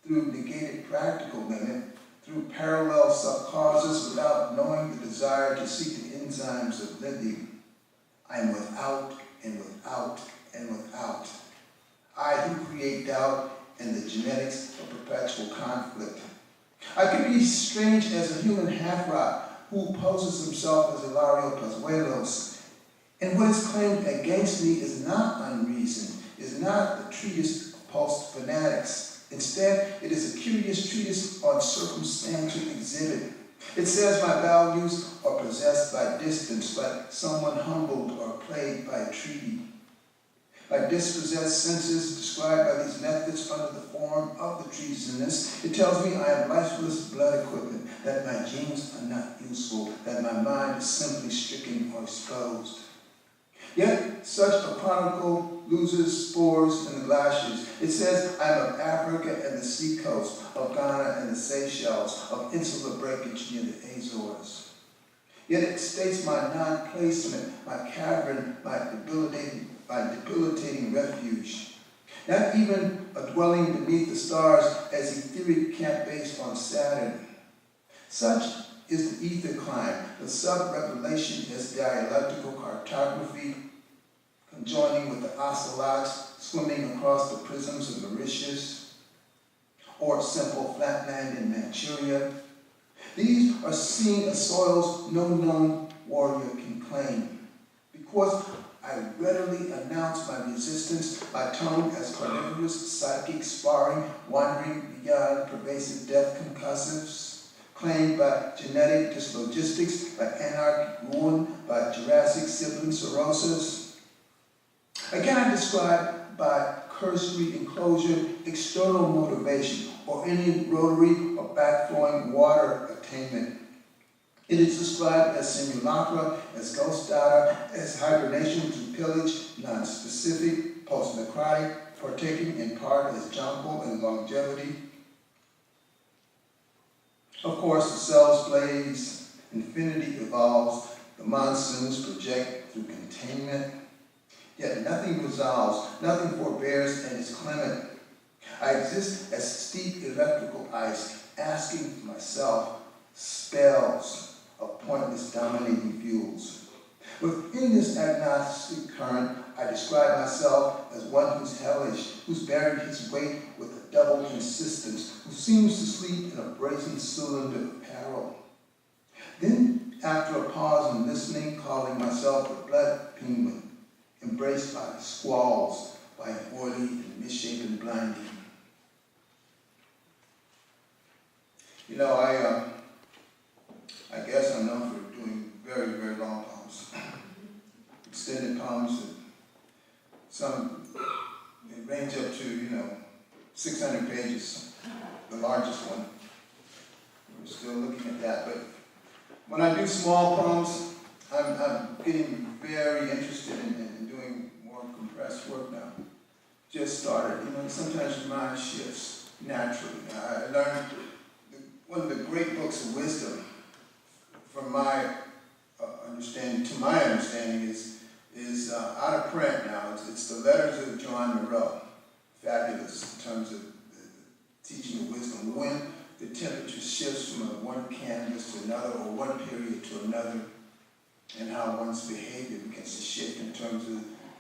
through negated practical limit, through parallel subcauses without knowing the desire to seek the enzymes of living. I am without and without and without. I who create doubt and the genetics of perpetual conflict. I could be strange as a human half-rot who poses himself as Hilario Pozuelos. And what is claimed against me is not unreason, is not the treatise of post-fanatics. Instead, it is a curious treatise on circumstantial exhibit. It says my values are possessed by distance, like someone humbled or played by treaty. My dispossessed senses, described by these methods under the form of the treasonous, it tells me I am lifeless blood equipment, that my genes are not useful, that my mind is simply stricken or exposed. Yet, such a chronicle loses spores in the glaciers. It says I am of Africa and the seacoast, of Ghana and the Seychelles, of insular breakage near the Azores. Yet it states my non-placement, my cavern, my debilitating refuge. Not even a dwelling beneath the stars as etheric camp based on Saturn. Such is the ether climb, the sub-revelation as dialectical cartography, conjoining with the ocelots swimming across the prisms of Mauritius, or simple flatland in Manchuria. These are seen as soils no known warrior can claim. Because I readily announce my resistance, my tone as carnivorous, psychic sparring, wandering beyond pervasive death concussives, claimed by genetic dyslogistics, by anarchic ruin, by Jurassic sibling cirrhosis. I cannot describe by cursory enclosure external motivation or any rotary or backflowing water attainment. It is described as simulacra, as ghost data, as hibernation to pillage, non-specific, post-necrotic, partaking in part as jonquil and longevity. Of course, the cells blaze, infinity evolves, the monsoons project through containment, yet nothing resolves, nothing forbears and is clement. I exist as steep electrical ice, asking myself spells of pointless dominating fuels. Within this agnostic current, I describe myself as one who's hellish, who's buried his weight with a double insistence, who seems to sleep in a brazen cylinder of peril. Then, after a pause in listening, calling myself the blood penguin, embraced by squalls, by an oily and misshapen blinding. You know, I guess I'm known for doing very, very long poems. Extended poems, and some, they range up to, 600 pages, the largest one. We're still looking at that, but When I do small poems, I'm getting very interested in doing more compressed work now. Just started, sometimes your mind shifts naturally. I learned one of the great books of wisdom from my understanding, to my understanding, is out of print now. It's the Letters of Joron. Fabulous in terms of the teaching of wisdom. When the temperature shifts from one canvas to another, or one period to another, and how one's behavior begins to shift in terms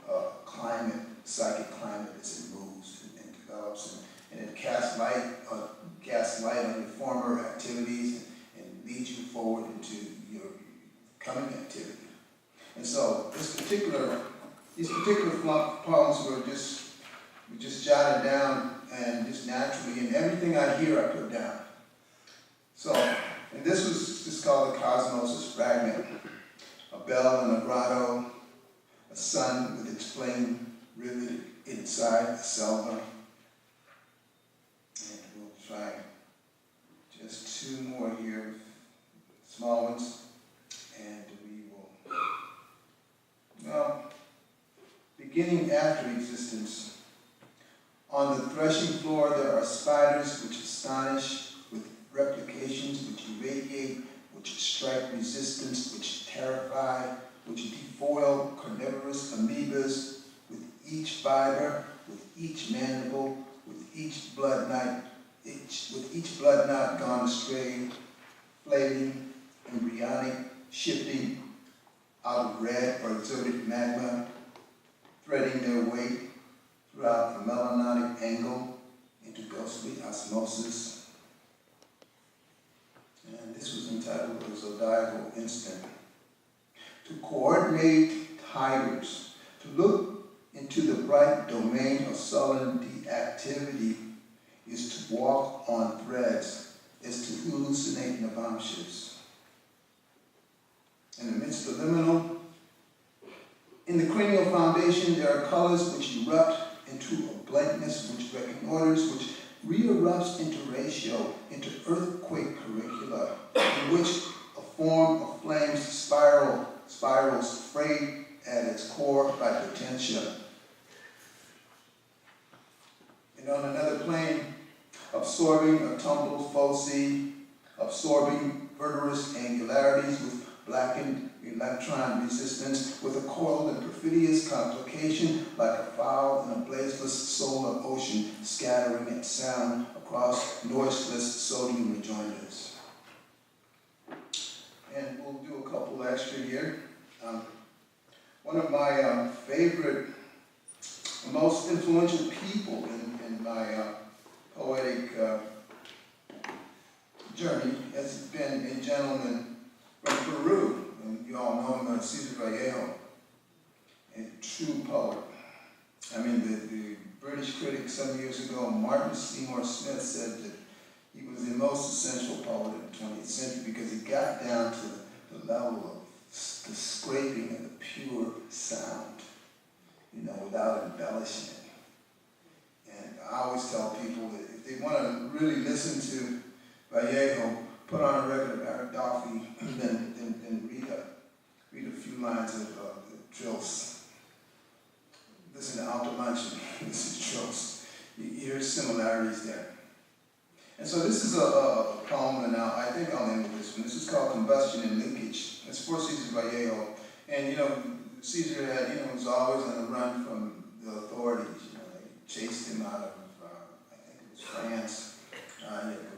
of climate, psychic climate, as it moves and develops, and it casts light on your former activities and leads you forward into your coming activity. And so these particular poems were just jotted down, and just naturally, and everything I hear I put down. So, and this was just called the Cosmos' Fragment. A bell in a grotto, a sun with its flame riveted inside a selva. And we'll try just two more here, small ones, and we will, beginning after existence. On the threshing floor there are spiders which astonish, with replications which irradiate, which strike resistance, which terrify, which defoil carnivorous amoebas, with each fiber, with each mandible, with each blood knot gone astray, flailing, embryonic, shifting out of red or exerted magma, threading their way throughout a melanotic angle into ghostly osmosis. And this was entitled The Zodiacal Instinct. To coordinate tigers, to look into the bright domain of sullen activity is to walk on threads, is to hallucinate navamshas. In the midst of liminal, in the cranial foundation, there are colors which erupt into a blankness which reconnoiters, which re-erupts into ratio, into earthquake curricula, in which a form of flames spirals frayed at its core by potentia. And on another plane, absorbing a tumbled foci, absorbing verdurous angularities with blackened electron resistance, with a coiled and perfidious complication like a foul in a blazeless solar ocean, scattering its sound across noiseless sodium rejoinders. And we'll do a couple extra here. One of my favorite, most influential people in my poetic journey has been a gentleman from Peru, and you all know him as Cesar Vallejo, a true poet. I mean, the British critic some years ago, Martin Seymour Smith, said that he was the most essential poet of the 20th century because he got down to the level of the scraping and the pure sound, without embellishing it. And I always tell people that if they want to really listen to Vallejo, put on a record of Eric Dolphy, and then read a few lines of the trills. Listen to Alto Lunch and listen to trills. You hear similarities there. And so this is a poem, and I think I'll end with this one. This is called Combustion and Linkage. It's for Cesar Vallejo. And Cesar had, was always on the run from the authorities. They chased him out of, I think it was France,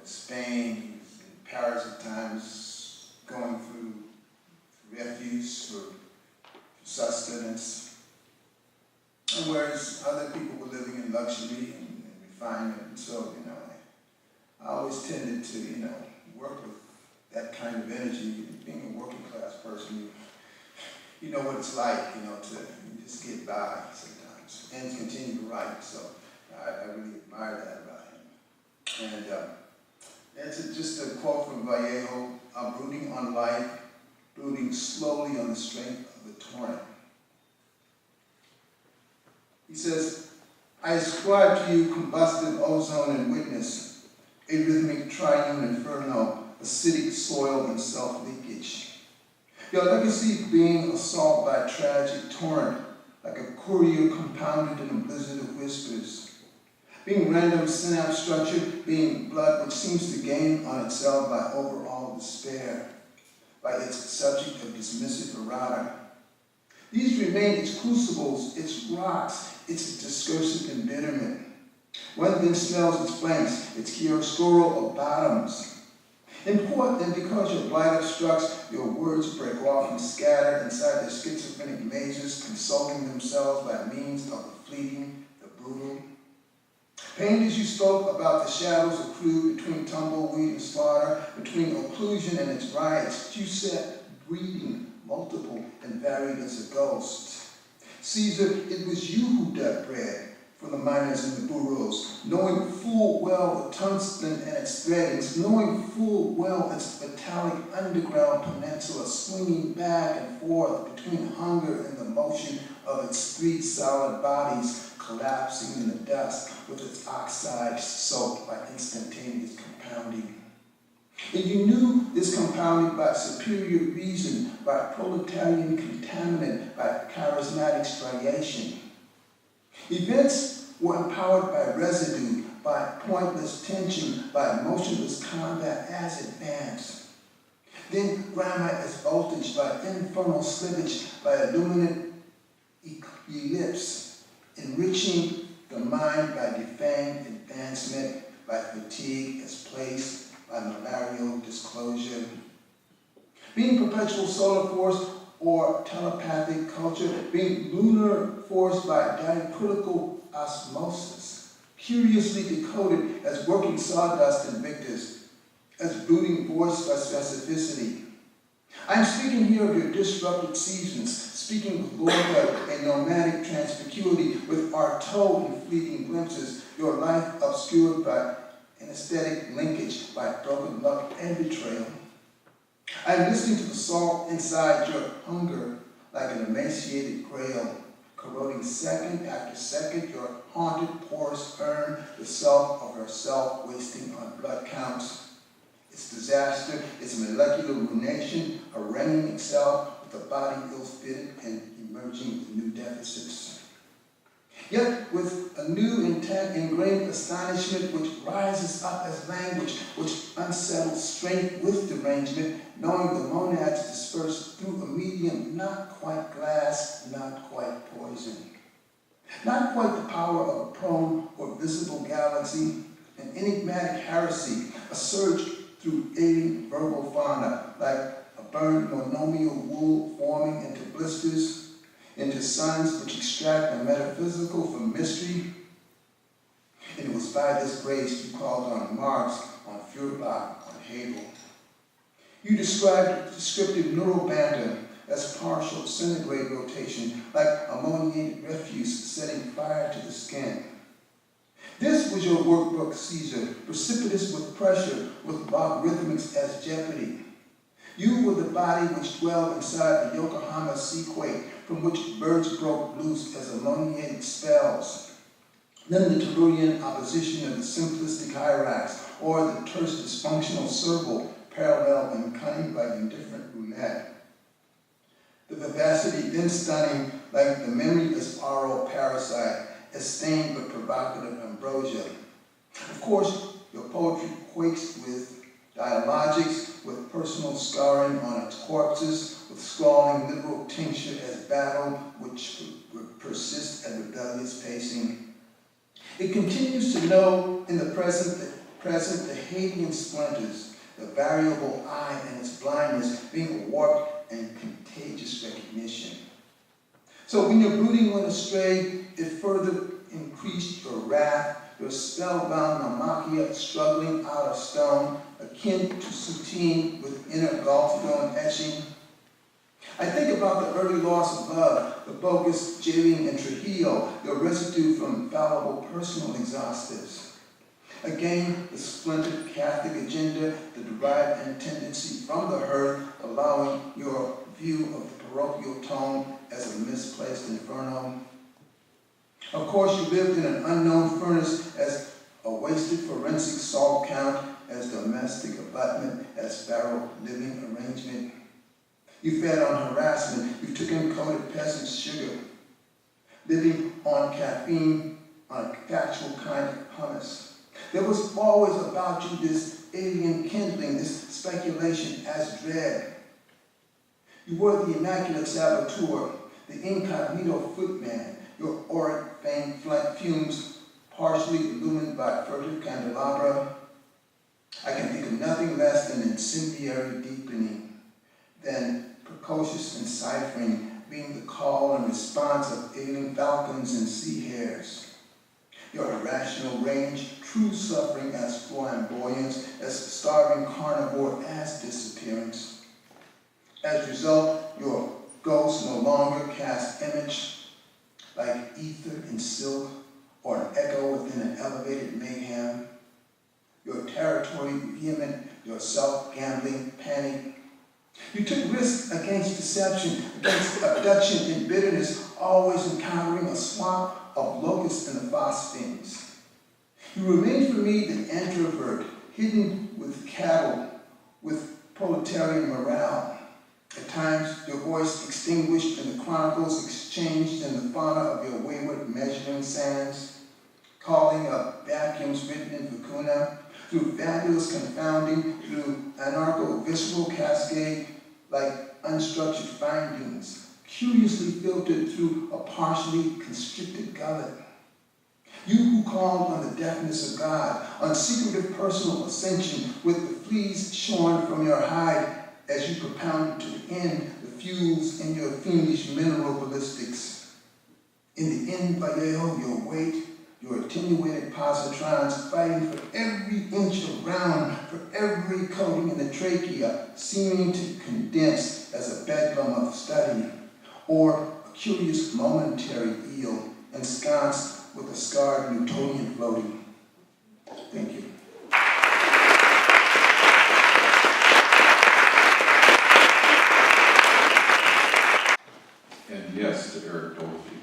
Spain. He was in Paris at times, going through refuge for sustenance. And whereas other people were living in luxury and refinement, and so, I always tended to, work with that kind of energy. Being a working class person, you know what it's like, to just get by sometimes and continue to write. So I really admire that about him. And it's just a quote from Vallejo: "I'm brooding on life, brooding slowly on the strength of the torrent." He says, "I ascribe to you combustive ozone and witness, a rhythmic triune inferno, acidic soil and self-leakage. Your legacy being assaulted by a tragic torrent, like a courier compounded in a blizzard of whispers. Being random synapse structure, being blood which seems to gain on itself by overall despair, by its subject of dismissive errata. These remain its crucibles, its rocks, its discursive embitterment. One then smells its flanks, its chiaroscuro of bottoms. And because your blight obstructs, your words break off and scatter inside their schizophrenic mazes, consoling themselves by means of the fleeting, the brutal. Pained as you spoke about the shadows accrued between tumbleweed and slaughter, between occlusion and its riots, you said, breeding, multiple and varied as a ghost. Caesar, it was you who dug bread for the miners in the burrows, knowing full well the tungsten and its threadings, knowing full well its metallic underground peninsula swinging back and forth between hunger and the motion of its three solid bodies collapsing in the dust with its oxides soaked by instantaneous compounding. And you knew this compounded by superior reason, by proletarian contaminant, by charismatic striation. Events were empowered by residue, by pointless tension, by motionless combat as advanced. Then grammar as voltage, by infernal slippage, by illuminate ellipse, enriching the mind by defamed advancement, by fatigue as place, by malarial disclosure. Being perpetual solar force or telepathic culture, being lunar force by diacritical osmosis, curiously decoded as working sawdust invictus, as brooding voice by specificity. I'm speaking here of your disrupted seasons, speaking with Lorca and nomadic transpicuity, with Artaud in fleeting glimpses, your life obscured by anesthetic linkage, by broken luck and betrayal. I'm listening to the salt inside your hunger like an emaciated grail, corroding second after second your haunted porous urn, the self of herself wasting on blood counts. Its disaster, its molecular ruination, haranguing itself with a body ill-fitted and emerging with new deficits. Yet with a new intent, ingrained astonishment which rises up as language, which unsettles strength with derangement, knowing the monads disperse through a medium not quite glass, not quite poison. Not quite the power of a prone or visible galaxy, an enigmatic heresy, a surge through alien verbal fauna, like a burned monomial wool forming into blisters, into suns which extract the metaphysical from mystery. And it was by this grace you called on Marx, on Feuerbach, on Hegel. You described descriptive neural banter as partial centigrade rotation, like ammoniated refuse setting fire to the skin. This was your workbook, Caesar, precipitous with pressure, with logarithmics as jeopardy. You were the body which dwelled inside the Yokohama seaquake, from which birds broke loose as ammoniated spells. Then the Tellurian opposition of the simplistic hyrax, or the terse dysfunctional serval, parallel and cunning by indifferent roulette. The vivacity then stunning, like the memory as oral parasite, as stained but provocative ambrosia. Of course, your poetry quakes with dialogics, with personal scarring on its corpses, with scrawling literal tincture as battle, which persist at rebellious pacing. It continues to know in the present the Hegelian splinters, the variable eye and its blindness being a warped and contagious recognition. So when your brooding went astray, it further increased your wrath, your spellbound Naumachia struggling out of stone, akin to Soutine with inner gulf-stone etching. I think about the early loss of love, the bogus jailing in Trujillo, the residue from fallible personal exhaustives. Again, the splintered Catholic agenda, the derived tendency from the herd, allowing your view of the parochial tone as a misplaced inferno. Of course, you lived in an unknown furnace as a wasted forensic salt count, as domestic abutment, as feral living arrangement. You fed on harassment, you took in coated peasant sugar, living on caffeine, on a factual kind of hummus. There was always about you this alien kindling, this speculation as dread. You were the immaculate saboteur, the incognito footman, your auric faint fumes partially illumined by furtive candelabra. I can think of nothing less than incendiary deepening, than precocious enciphering being the call and response of alien falcons and sea hares. Your irrational range, true suffering as flamboyance, as starving carnivore, as disappearance. As a result, your ghost no longer casts image like ether in silk or an echo within an elevated mayhem. Your territory vehement, your self-gambling panic. You took risks against deception, against abduction and bitterness, always encountering a swamp of locusts and phosphines. You remained for me the introvert, hidden with cattle, with proletarian morale. At times, your voice extinguished and the chronicles exchanged in the fauna of your wayward measuring sands, calling up vacuums written in vicuna, through fabulous confounding, through anarcho-visceral cascade, like unstructured findings, curiously filtered through a partially constricted gullet. You who called on the deafness of God, on secretive personal ascension with the fleas shorn from your hide as you propounded to the end the fuels in your fiendish mineral ballistics. In the end, Vallejo, your weight, your attenuated positrons fighting for every inch of ground, for every coating in the trachea, seeming to condense as a bedlam of study, or a curious momentary eel ensconced with a scarred Newtonian floating. Thank you.
And yes to Eric Dolphy.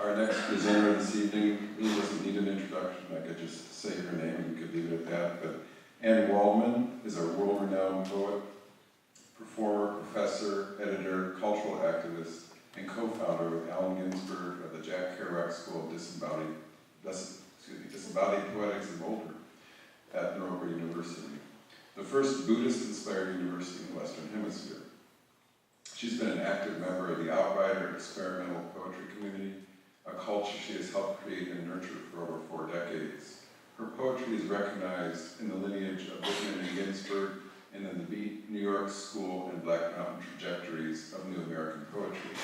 Our next presenter this evening really doesn't need an introduction. I could just say her name and we could leave it at that. But Anne Waldman is a world-renowned poet, performer, professor, editor, cultural activist, and co-founder with Allen Ginsberg of the Jack Kerouac School of Disembodied Poetics in Boulder at Northern University, the first Buddhist-inspired university in the Western Hemisphere. She's been an active member of the Outrider experimental poetry community, a culture she has helped create and nurture for over 4 decades. Her poetry is recognized in the lineage of Whitman and Ginsberg and in the New York School and Black Mountain trajectories of New American poetry.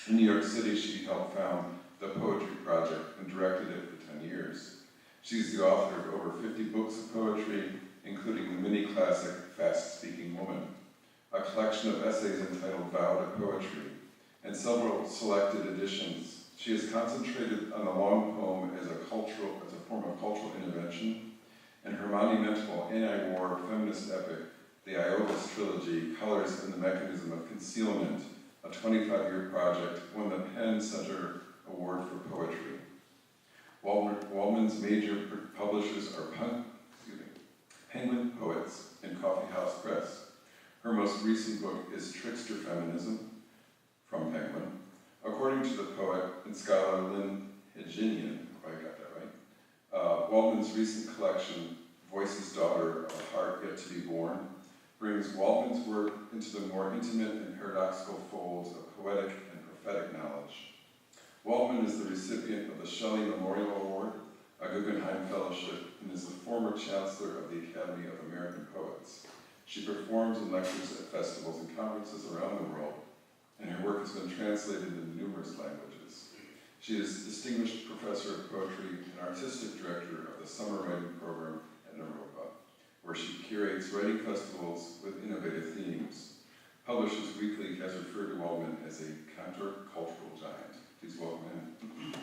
In New York City, she helped found the Poetry Project and directed it for 10 years. She's the author of over 50 books of poetry, including the mini-classic Fast Speaking Woman, a collection of essays entitled Vow to Poetry, and several selected editions. She has concentrated on the long poem as a form of cultural intervention, and her monumental anti-war feminist epic, the Iovis Trilogy, Colors and the Mechanism of Concealment, a 25-year project, won the Penn Center Award for Poetry. Waldman's major publishers are Penguin Poets and Coffee House Press. Her most recent book is Trickster Feminism, from Penguin. According to the poet and scholar Lynn Heginian, if I got that right, Waldman's recent collection, Voices, Daughter of a Heart Yet to Be Born, brings Waldman's work into the more intimate and paradoxical folds of poetic and prophetic knowledge. Waldman is the recipient of the Shelley Memorial Award, a Guggenheim Fellowship, and is the former chancellor of the Academy of American Poets. She performs and lectures at festivals and conferences around the world, and her work has been translated into numerous languages. She is Distinguished Professor of Poetry and Artistic Director of the Summer Writing Program at Naropa, where she curates writing festivals with innovative themes. Publishers Weekly has referred to Waldman as a countercultural giant. Please welcome him.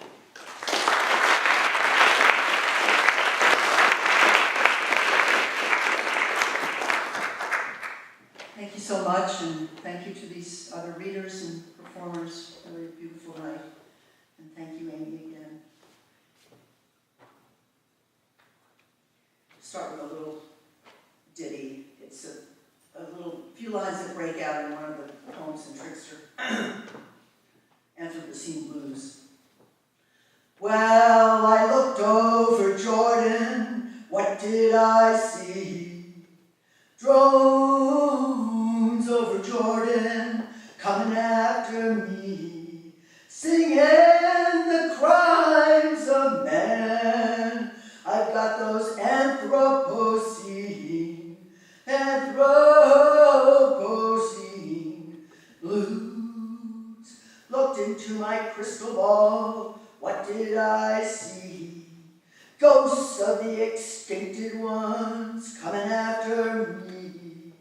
Thank you so much, and thank you to these other readers and performers. Really a beautiful night. And thank you, Amy, again. start with a little ditty. It's a little few lines that break out in one of the poems in Trickster, Anthropocene Blues. Well, I looked over Jordan, what did I see? Drones over Jordan, coming after me, singing the crimes of man. I've got those Anthropocene blues. Looked into my crystal ball, what did I see? Ghosts of the extincted ones coming after me,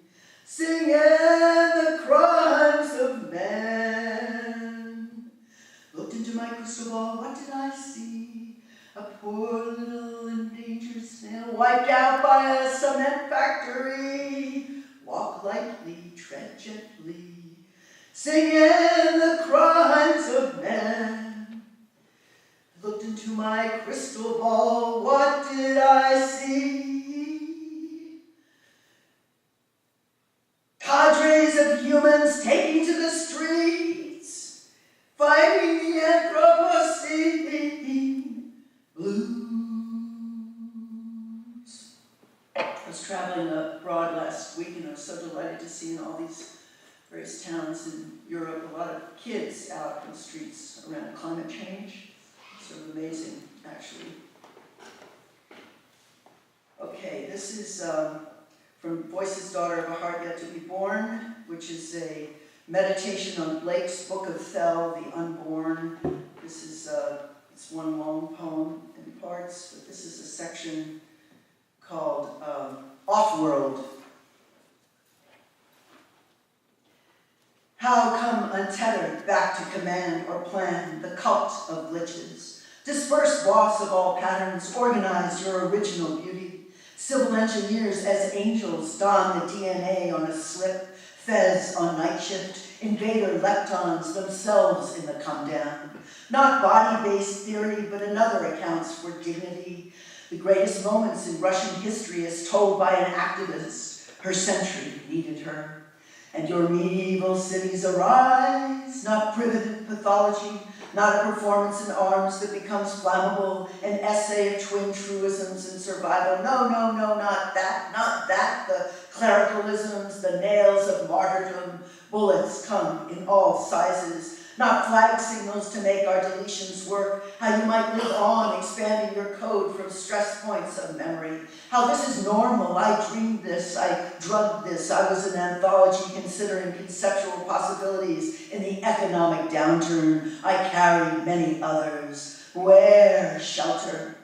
singing the crimes of man. Looked into my crystal ball, what did I see? A poor little endangered snail wiped out by a cement factory. Walk lightly, tread gently, singing the crimes of man. Looked into my crystal ball, what did I see? Cadres of humans taking to the streets, fighting the Anthropocene blues. I was traveling abroad last week and I was so delighted to see in all these various towns in Europe a lot of kids out in the streets around climate change. Sort of amazing, actually. Okay, this is from Voice's Daughter of a Heart Yet to Be Born, which is a meditation on Blake's Book of Thel, the Unborn. This is it's one long poem in parts, but this is a section called Off-World. How come untethered back to command or plan the cult of glitches? Disperse boss of all patterns, organize your original beauty. Civil engineers as angels don the DNA on a slip, Fez on night shift, invader leptons themselves in the come down. Not body-based theory, but another accounts for dignity. The greatest moments in Russian history as told by an activist. Her century needed her. And your medieval cities arise, not primitive pathology, not a performance in arms that becomes flammable, an essay of twin truisms and survival. No, not that. The clericalisms, the nails of martyrdom, bullets come in all sizes. Not flag signals to make our deletions work, how you might live on, expanding your code from stress points of memory. How this is normal, I dreamed this, I drugged this, I was an anthology considering conceptual possibilities in the economic downturn. I carried many others. Where shelter?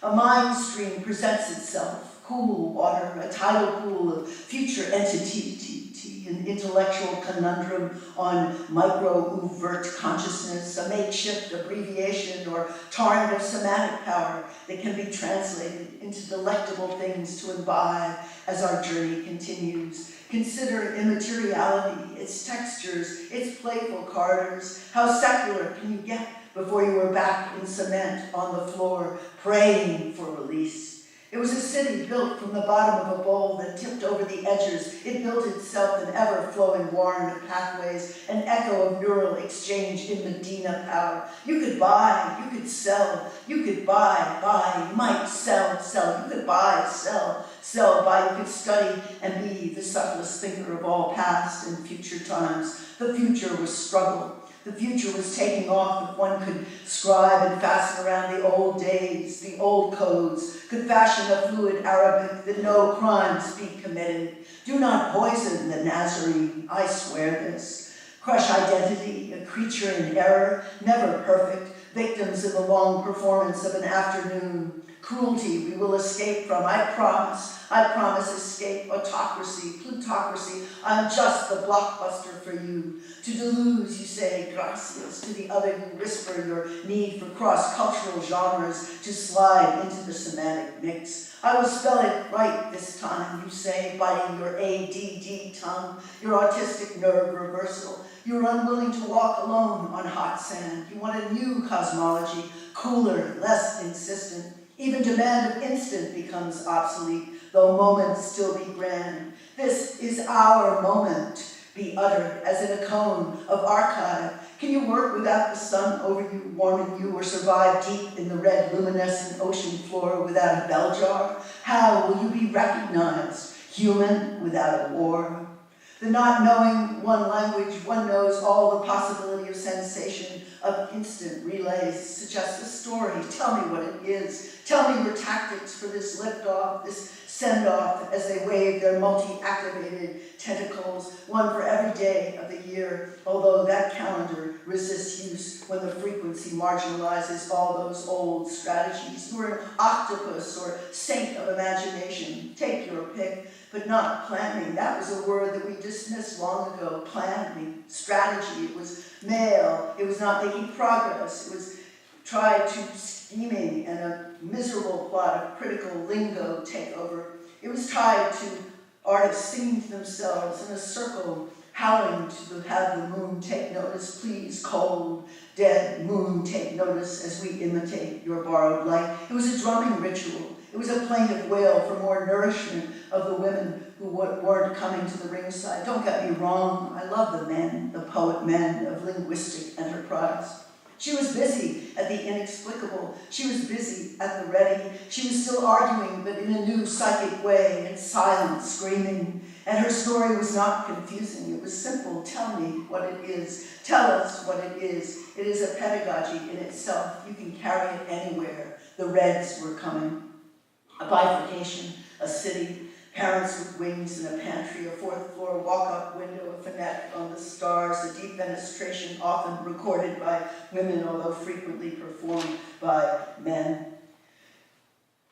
A mind stream presents itself, cool water, a tidal pool of future entity, an intellectual conundrum on micro-overt consciousness, a makeshift abbreviation or torrent of somatic power that can be translated into delectable things to imbibe as our journey continues. Consider immateriality, its textures, its playful corridors. How secular can you get before you were back in cement on the floor, praying for release? It was a city built from the bottom of a bowl that tipped over the edges. It built itself an ever-flowing warren of pathways, an echo of neural exchange in Medina power. You could buy, you could sell, you could buy, you might sell, you could buy, sell, buy, you could study and be the subtlest thinker of all past and future times. The future was struggle. The future was taking off if one could scribe and fasten around the old days, the old codes, could fashion a fluid Arabic that no crimes be committed. Do not poison the Nazarene, I swear this. Crush identity, a creature in error, never perfect, victims of the long performance of an afternoon. Cruelty we will escape from, I promise escape, autocracy, plutocracy, I'm just the blockbuster for you. To Deleuze you say gracias, to the other you whisper your need for cross-cultural genres to slide into the semantic mix. I will spell it right this time, you say, biting your ADD tongue, your autistic nerve reversal. You are unwilling to walk alone on hot sand. You want a new cosmology, cooler, less insistent. Even demand of instant becomes obsolete, though moments still be grand. This is our moment, be uttered as in a cone of archive. Can you work without the sun over you, warming you, or survive deep in the red luminescent ocean floor without a bell jar? How will you be recognized, human without a war? The not knowing one language, one knows all the possibility of sensation, of instant relays, suggest a story. Tell me what it is. Tell me your tactics for this liftoff, this send-off, as they wave their multi-activated tentacles, one for every day of the year, although that calendar resists use when the frequency marginalizes all those old strategies. You were an octopus or saint of imagination, take your pick, but not planning. That was a word that we dismissed long ago, planning, strategy. It was male, it was not making progress, it was tried to scheming and a miserable plot of critical lingo take over. It was tied to artists singing to themselves in a circle, howling to have the moon take notice. Please, cold, dead moon, take notice as we imitate your borrowed light. It was a drumming ritual. It was a plaintive wail for more nourishment of the women who weren't coming to the ringside. Don't get me wrong, I love the men, the poet men of linguistic enterprise. She was busy at the inexplicable. She was busy at the ready. She was still arguing, but in a new psychic way, in silence, screaming. And her story was not confusing. It was simple. Tell me what it is. Tell us what it is. It is a pedagogy in itself. You can carry it anywhere. The Reds were coming. A bifurcation, a city, parents with wings in a pantry, a fourth floor walk-up window, a fanatic on the stars, a deep fenestration often recorded by women, although frequently performed by men.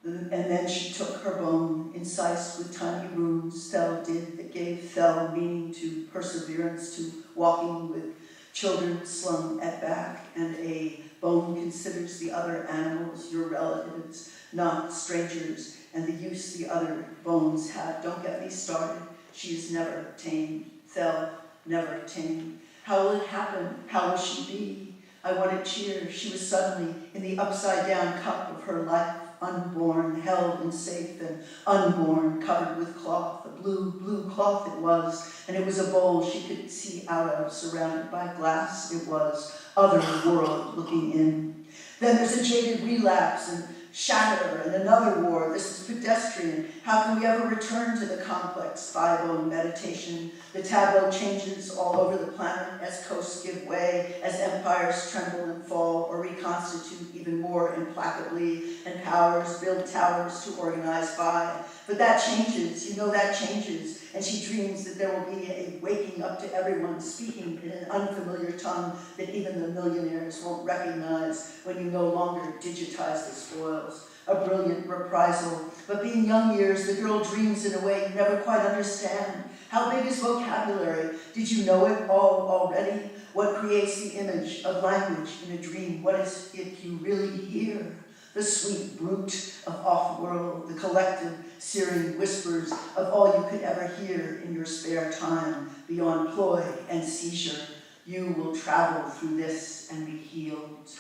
And then she took her bone, incised with tiny runes, Thel did, that gave Thel meaning to perseverance, to walking with children slung at back, and a bone considers the other animals your relatives, not strangers, and the use the other bones have. Don't get me started. She is never tamed. Thel, never tamed. How will it happen? How will she be? I wanted cheer. She was suddenly in the upside-down cup of her life, unborn, held and safe, and unborn, covered with cloth. A blue cloth it was, and it was a bowl she could see out of, surrounded by glass. It was other world looking in. Then there's a jaded relapse and shatter and another war. This is pedestrian. How can we ever return to the complex 5-0 meditation? The tableau changes all over the planet as coasts give way, as empires tremble and fall or reconstitute even more implacably, and powers build towers to organize by. But that changes, you know that changes, and she dreams that there will be a waking up to everyone speaking in an unfamiliar tongue that even the millionaires won't recognize when you no longer digitize the spoils. A brilliant reprisal. But being young years, the girl dreams in a way you never quite understand. How big is vocabulary? Did you know it all already? What creates the image of language in a dream? What is it you really hear? The sweet brute of off-world, the collective, searing whispers of all you could ever hear in your spare time, beyond ploy and seizure. You will travel through this and be healed.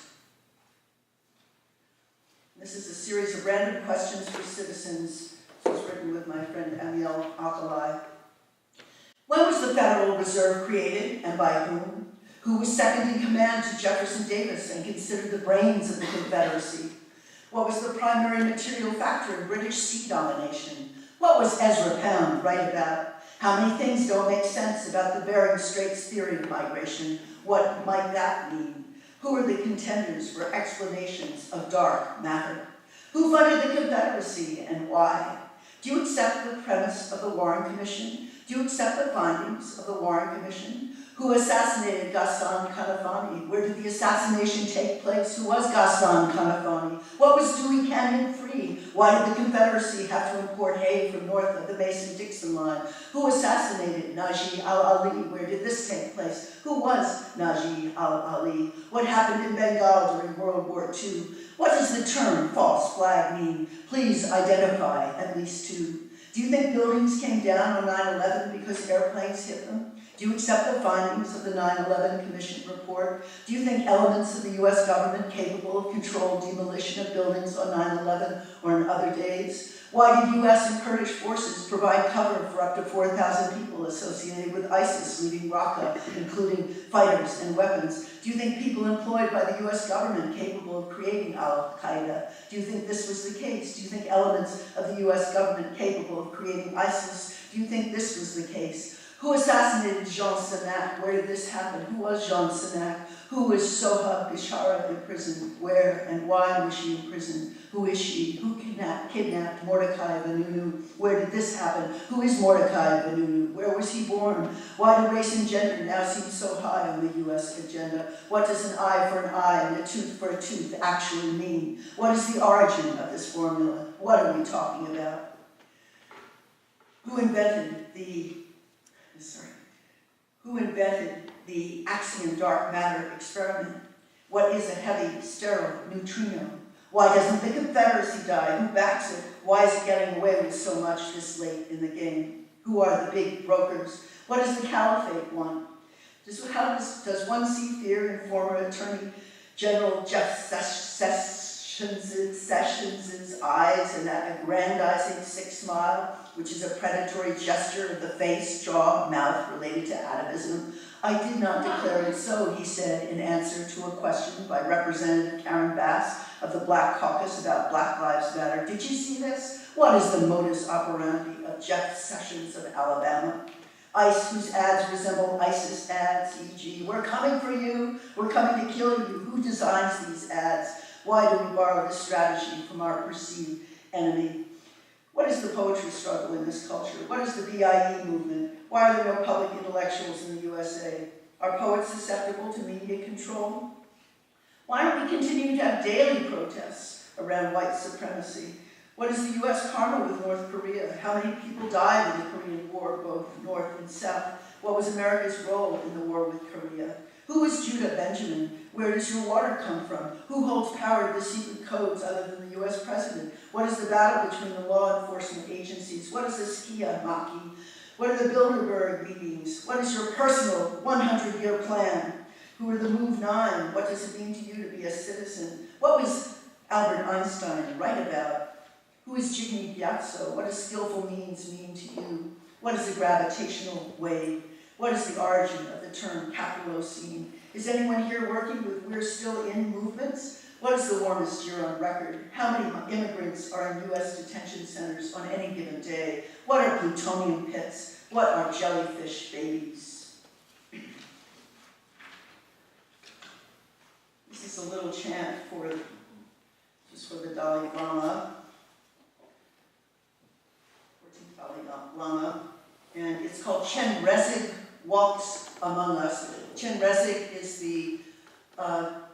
This is a series of random questions for citizens. It was written with my friend Amiel Akalai. When was the Federal Reserve created, and by whom? Who was second in command to Jefferson Davis and considered the brains of the Confederacy? What was the primary material factor in British sea domination? What was Ezra Pound right about? How many things don't make sense about the Bering Straits theory of migration? What might that mean? Who are the contenders for explanations of dark matter? Who funded the Confederacy and why? Do you accept the premise of the Warren Commission? Do you accept the findings of the Warren Commission? Who assassinated Gaston Canafani? Where did the assassination take place? Who was Gaston Canafani? What was Dewey Canyon 3? Why did the Confederacy have to import hay from north of the Mason-Dixon line? Who assassinated Najee al-Ali? Where did this take place? Who was Najee al-Ali? What happened in Bengal during World War II? What does the term false flag mean? Please identify at least two. Do you think buildings came down on 9/11 because airplanes hit them? Do you accept the findings of the 9/11 Commission report? Do you think elements of the US government capable of controlled demolition of buildings on 9/11 or on other days? Why did US and Kurdish forces provide cover for up to 4,000 people associated with ISIS leaving Raqqa, including fighters and weapons? Do you think people employed by the US government capable of creating al-Qaeda? Do you think this was the case? Do you think elements of the US government capable of creating ISIS? Do you think this was the case? Who assassinated Jean Senac? Where did this happen? Who was Jean Senac? Who was Soha Bishara in prison? Where and why was she in prison? Who is she? Who kidnapped Mordecai Vanunu? Where did this happen? Who is Mordecai Vanunu? Where was he born? Why do race and gender now seem so high on the US agenda? What does an eye for an eye and a tooth for a tooth actually mean? What is the origin of this formula? What are we talking about? Who invented the axiom dark matter experiment? What is a heavy, sterile neutrino? Why doesn't the Confederacy die? Who backs it? Why is it getting away with so much this late in the game? Who are the big brokers? What does the caliphate want? Does one see fear in former Attorney General Jeff Sessions' eyes and that aggrandizing sick smile, which is a predatory gesture of the face, jaw, mouth related to atavism? I did not declare it so, he said in answer to a question by Representative Karen Bastt of the Black Caucus about Black Lives Matter. Did you see this? What is the modus operandi of Jeff Sessions of Alabama? ICE, whose ads resemble ISIS ads, e.g., we're coming for you, we're coming to kill you. Who designs these ads? Why do we borrow this strategy from our perceived enemy? What is the poetry struggle in this culture? What is the BIE movement? Why are there no public intellectuals in the USA? Are poets susceptible to media control? Why aren't we continuing to have daily protests around white supremacy? What is the US karma with North Korea? How many people died in the Korean War, both North and South? What was America's role in the war with Korea? Who is Judah Benjamin? Where does your water come from? Who holds power to the secret codes other than the US president? What is the battle between the law enforcement agencies? What is the Skia Maki? What are the Bilderberg meetings? What is your personal 100-year plan? Who are the Move 9? What does it mean to you to be a citizen? What was Albert Einstein right about? Who is Jigme Gyatso? What does skillful means mean to you? What is the gravitational wave? What is the origin of the term Capitalocene? Is anyone here working with We're Still In movements? What is the warmest year on record? How many immigrants are in US detention centers on any given day? What are plutonium pits? What are jellyfish babies? This is a little chant just for the Dalai Lama. 14th Dalai Lama. And it's called Chen Rezig Walks Among Us. Chen Rezig is the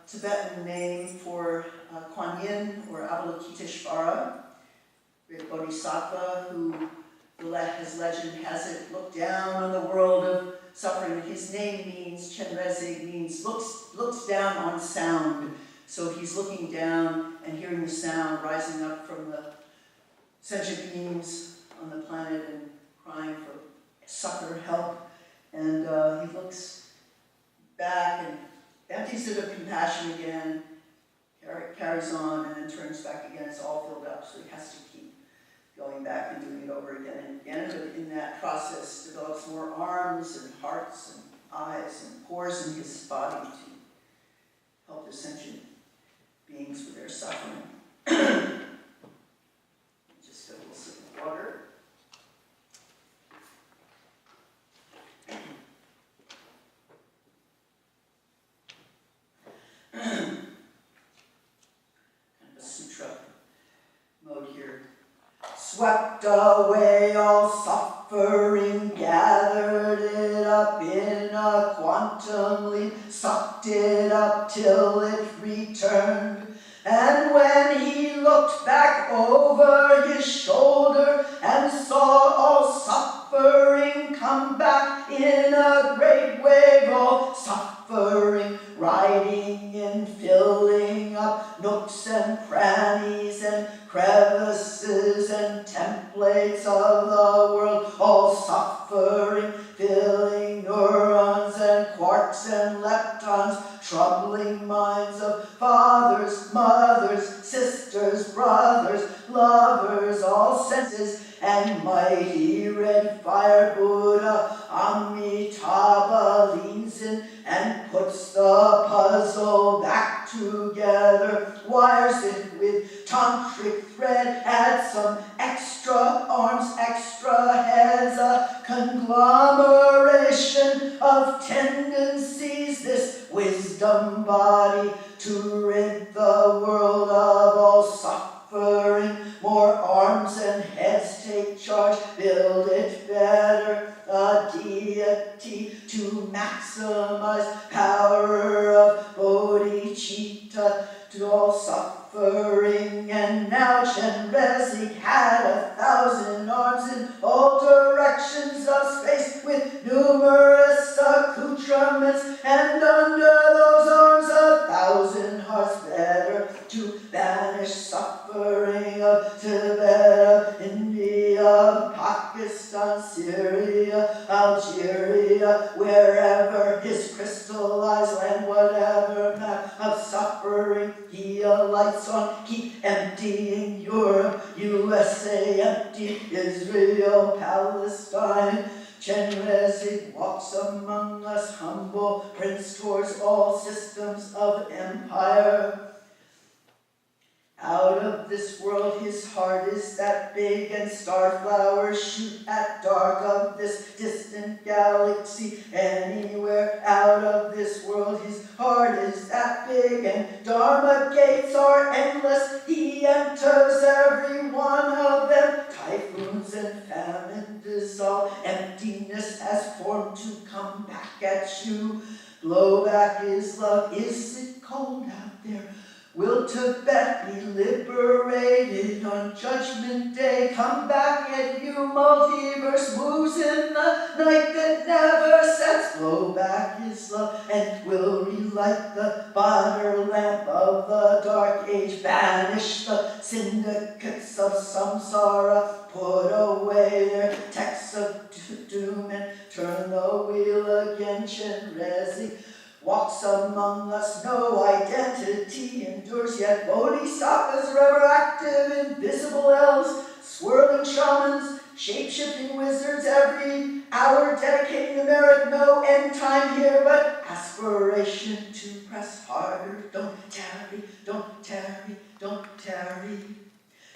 Tibetan name for Kuan Yin or Avalokiteshvara, great bodhisattva who, as legend has it, looked down on the world of suffering. His name means, Chen Rezig means looks down on sound. So he's looking down and hearing the sound rising up from the sentient beings on the planet and crying for succor, help. And he looks back and empties it of compassion again, carries on, and then turns back again. It's all filled up, so he has to keep going back and doing it over again and again. But in that process, develops more arms and hearts and eyes and pores in his body to help the sentient beings with their suffering. Just a little sip of water. Swept away all suffering, gathered it up in a quantum leap, sucked it up till it returned. And when he looked back over his shoulder and saw all suffering come back in a great wave, all suffering riding in, filling up nooks and crannies and crevices and templates of quarks and leptons, troubling minds of fathers, mothers, sisters, brothers, lovers, all senses, and mighty red fire Buddha Amitabha leans in and puts the puzzle back together, wires it with tantric thread, adds some extra arms, extra heads, a conglomeration of tendencies, this wisdom body to rid the world of all suffering. More arms and heads take charge, build it better, a deity to maximize power of bodhicitta to all suffering. And now Chenrezig had 1,000 arms in all directions of space with numerous accoutrements, and under those arms 1,000 hearts better to banish suffering of Tibet, India, Pakistan, Syria, Algeria, wherever his crystallized land, whatever map of suffering he alights on. Keep emptying Europe, USA, empty Israel, Palestine. Chenrezig walks among us, humble prince towards all systems of empire. Out of this world his heart is that big, and star flowers shoot at dark of this distant galaxy. Anywhere out of this world his heart is that big, and Dharma gates are endless. He enters every one of them. Typhoons and famine dissolve. Emptiness has formed to come back at you. Blowback is love. Is it cold out there? Will Tibet be liberated on Judgment Day? Come back at you, multiverse moves in the night that never sets. Blowback is love and will relight the butter lamp of the dark age. Banish the syndicates of samsara, put away their texts of doom and turn the wheel again. Chenrezig walks among us, no identity endures, yet bodhisattvas are ever active, invisible elves, swirling shamans, shape-shifting wizards, every hour dedicating the merit, no end time here, but aspiration to press harder. Don't tarry, don't tarry, don't tarry.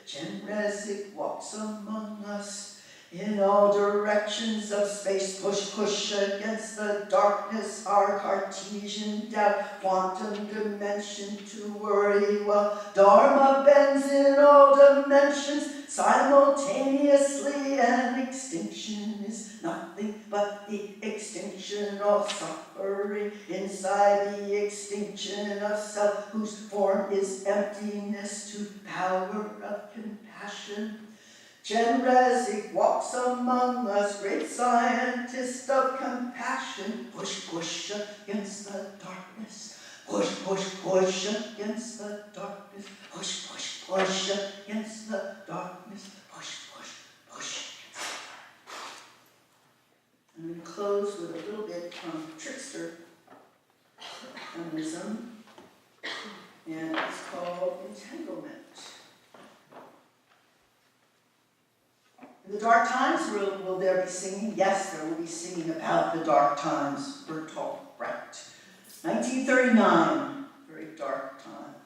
Chenrezig walks among us in all directions of space. Push, push against the darkness, our Cartesian doubt, quantum dimension to worry, while Dharma bends in all dimensions simultaneously, and extinction is nothing but the extinction of suffering inside the extinction of self, whose form is emptiness to power of compassion. Chenrezig walks among us, great scientist of compassion. Push, push against the darkness. Push, push, push against the darkness. Push, push, push against the darkness. Push, push, push. I'm going to close with a little bit from Trickster feminism, and it's called Entanglements. In the dark times, will there be singing? Yes, there will be singing about the dark times. Bertolt Brecht. 1939, very dark time.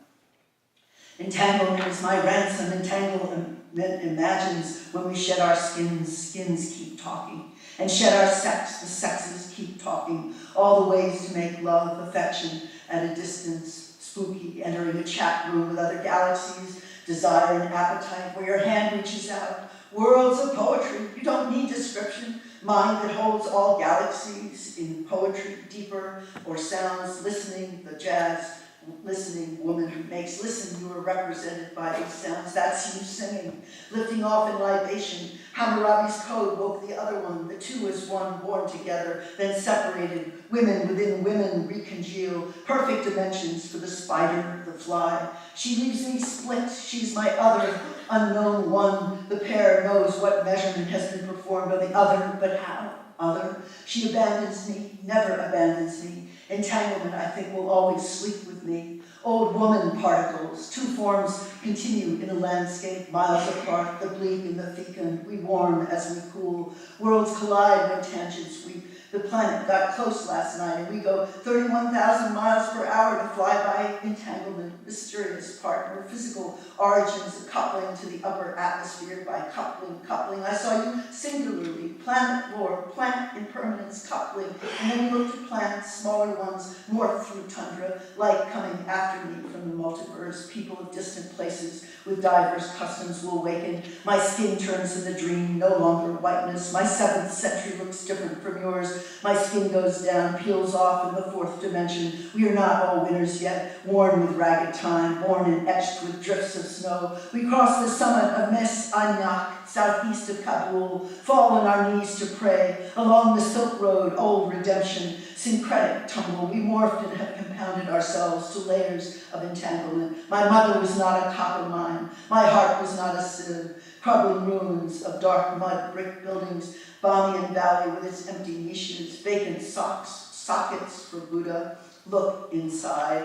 Entanglement is my ransom. Entanglement imagines when we shed our skins, skins keep talking. And shed our sex, the sexes keep talking. All the ways to make love, affection at a distance, spooky, entering a chat room with other galaxies, desire and appetite, where your hand reaches out. Worlds of poetry, you don't need description. Mind that holds all galaxies in poetry, deeper or sounds, listening, the jazz, listening, woman who makes. Listen, you are represented by these sounds. That's you singing, lifting off in libation. Hammurabi's code woke the other one, the two as one, born together, then separated. Women within women recongeal, perfect dimensions for the spider, the fly. She leaves me split, she's my other, unknown one. The pair knows what measurement has been performed by the other, but how? other. She abandons me, never abandons me. Entanglement, I think, will always sleep with me. Old woman particles, two forms continue in a landscape, miles apart, the bleak and the fecund. We warm as we cool. Worlds collide when tangents sweep. The planet got close last night, and we go 31,000 miles per hour to fly by entanglement, mysterious partner, physical origins of coupling to the upper atmosphere by coupling. I saw you singularly, planet lore, plant impermanence coupling, and then you looked at planets, smaller ones, morph through tundra, light coming after me from the multiverse, people of distant places with diverse customs will awaken. My skin turns in the dream, no longer whiteness. My 7th century looks different from yours. My skin goes down, peels off in the 4th dimension. We are not all winners yet, worn with ragged time, born and etched with drifts of snow. We cross the summit of Mes Anyak, southeast of Kabul, fall on our knees to pray. Along the Silk Road, old redemption, syncretic tumble, we morphed and have compounded ourselves to layers of entanglement. My mother was not a copper mine. My heart was not a sieve. Crumbling ruins of dark mud brick buildings, Bamiyan Valley with its empty niches, vacant sockets for Buddha. Look inside.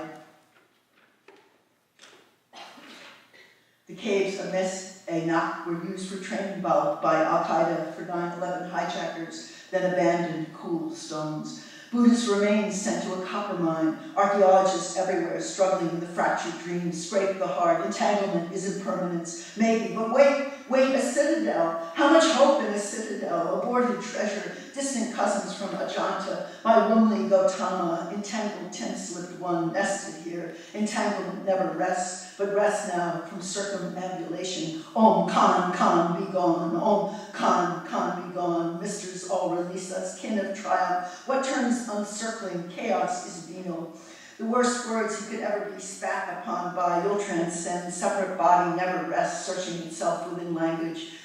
The caves of Mes Anak were used for training by Al-Qaeda for 9/11 hijackers, then abandoned cool stones. Buddhist remains sent to a copper mine. Archaeologists everywhere struggling in the fractured dreams, scrape the heart. Entanglement is impermanence. Maybe, but wait, a citadel. How much hope in a citadel? Aborted treasure, distant cousins from Ajanta. My womanly Gautama, entangled, tense-lipped one, nested here. Entanglement never rests, but rests now from circumambulation. Om Khan, be gone. Om Khan, be gone. Misters all release us, kin of triumph. What turns uncircling chaos is venal. The worst words he could ever be spat upon by, you'll transcend. Separate body never rests, searching itself within language.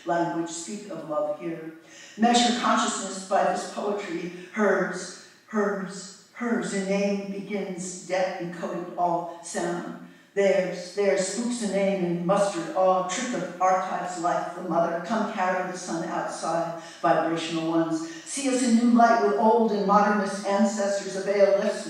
Speak of love here. Measure consciousness by this poetry, hers. A name begins, debt encoded all sound. Theirs, spooks a name in mustard awe, trick of archives life, the mother. Come carry the sun outside, vibrational ones. See us in new light with old and modernist ancestors. A veil lifts,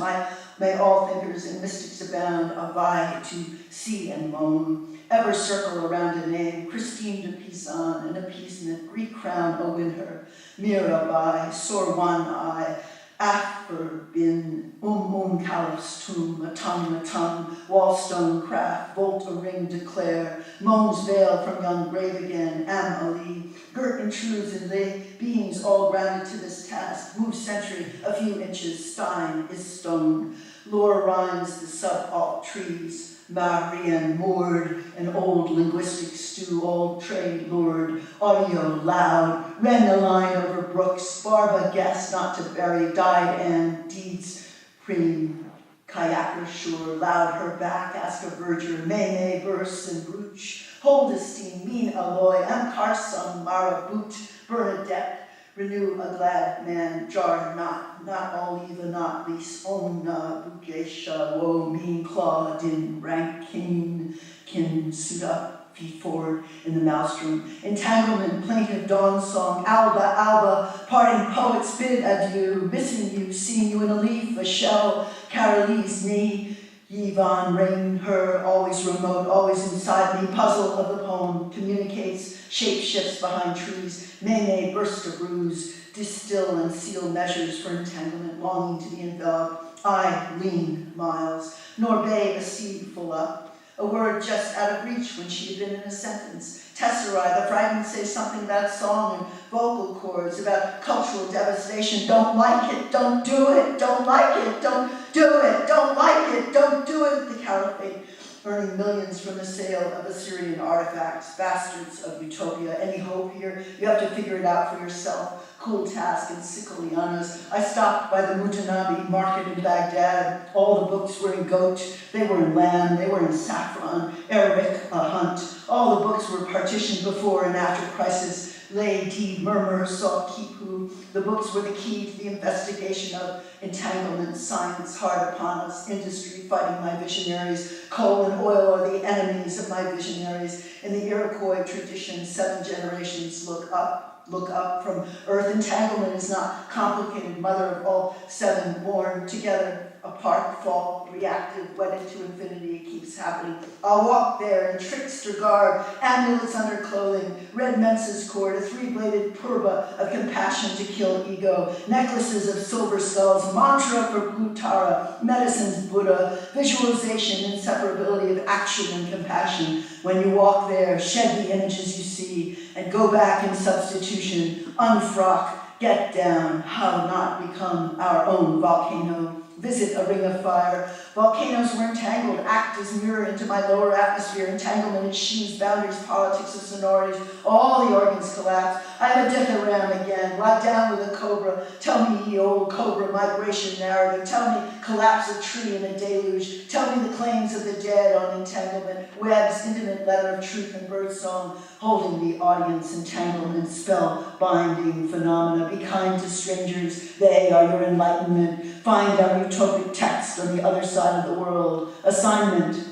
may all thinkers and mystics abound. A vie to see and moan. Ever circle around a name. Christine de Pizan, an appeasement. Greek crown, O win her. Mirabai, sore one eye. After bin caliph's tomb, a tongue, wallstone craft, bolt a ring declare, moans veil from young grave again, am Ali, girt intrudes in lay beings all grounded to this task, move century a few inches, Stein is stone, lore rhymes the sub-alt trees, Marian moored, an old linguistic stew, old trade lured, audio loud, ran the line over brooks, Barba guessed not to bury, died and deeds preem, kayaker sure, loud her back, ask a verger, may verse and brooch, hold esteem, mean alloy, am carsum, marabut, Bernadette, renew a glad man, jar not all even not least, omna bugesha, woe mean claw, din rank kin suit up, feet forward in the maelstrom. Entanglement, plaintive dawn song, alba, parting poets bid adieu, missing you, seeing you in a leaf, a shell, Carolise knee, Yvonne, rain, her, always remote, always inside me, puzzle of the poem, communicates, shape shifts behind trees, May burst a bruise, distill and seal measures for entanglement, longing to be enveloped, I lean miles, nor bay a seed full up, a word just out of reach when she had been in a sentence, tesserae, the fragments say something about song and vocal cords, about cultural devastation, don't like it, don't do it, don't like it, don't do it, don't like it, don't do it, the caliphate, earning millions from the sale of Assyrian artifacts, bastards of utopia. Any hope here? You have to figure it out for yourself. Cool task in Sicilianas. I stopped by the Mutanabi market in Baghdad. All the books were in goat, they were in lamb, they were in saffron, Arabic, a hunt. All the books were partitioned before and after crisis. Lay, deed, murmur, saw, kipu. The books were the key to the investigation of entanglement, science hard upon us, industry fighting my visionaries. Coal and oil are the enemies of my visionaries. In the Iroquois tradition, 7 generations look up. Look up from earth. Entanglement is not complicated, mother of all seven born together, apart, fall, reactive, wedded to infinity, it keeps happening. I'll walk there in trickster garb, amulets under clothing, red menses cord, a three-bladed purva of compassion to kill ego, necklaces of silver skulls, mantra for Bhutara, medicines Buddha, visualization, inseparability of action and compassion. When you walk there, shed the images you see, and go back in substitution, unfrock, get down, how not become our own volcano. Visit a ring of fire. Volcanoes were entangled, act as mirror into my lower atmosphere. Entanglement is sheaves, boundaries, politics of sonorities. All the organs collapse. I am a dithyramb again. Lie down with a cobra. Tell me, ye old cobra, migration narrative. Tell me, collapse of tree in a deluge. Tell me the claims of the dead on entanglement. Web's intimate letter of truth and birdsong. Holding the audience, entanglement, spell binding phenomena. Be kind to strangers. They are your enlightenment. Find our utopic text on the other side of the world. Assignment.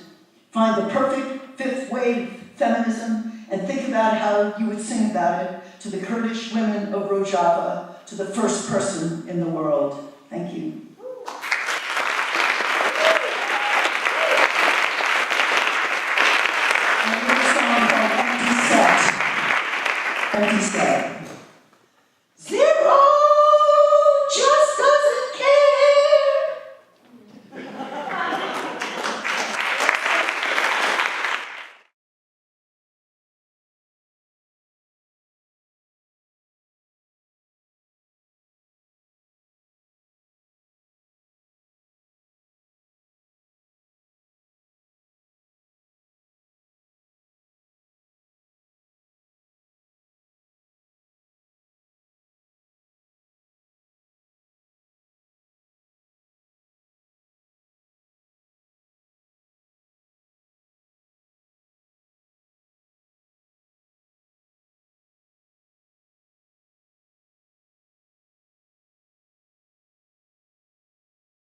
Find the perfect fifth wave feminism and think about how you would sing about it to the Kurdish women of Rojava, to the first person in the world.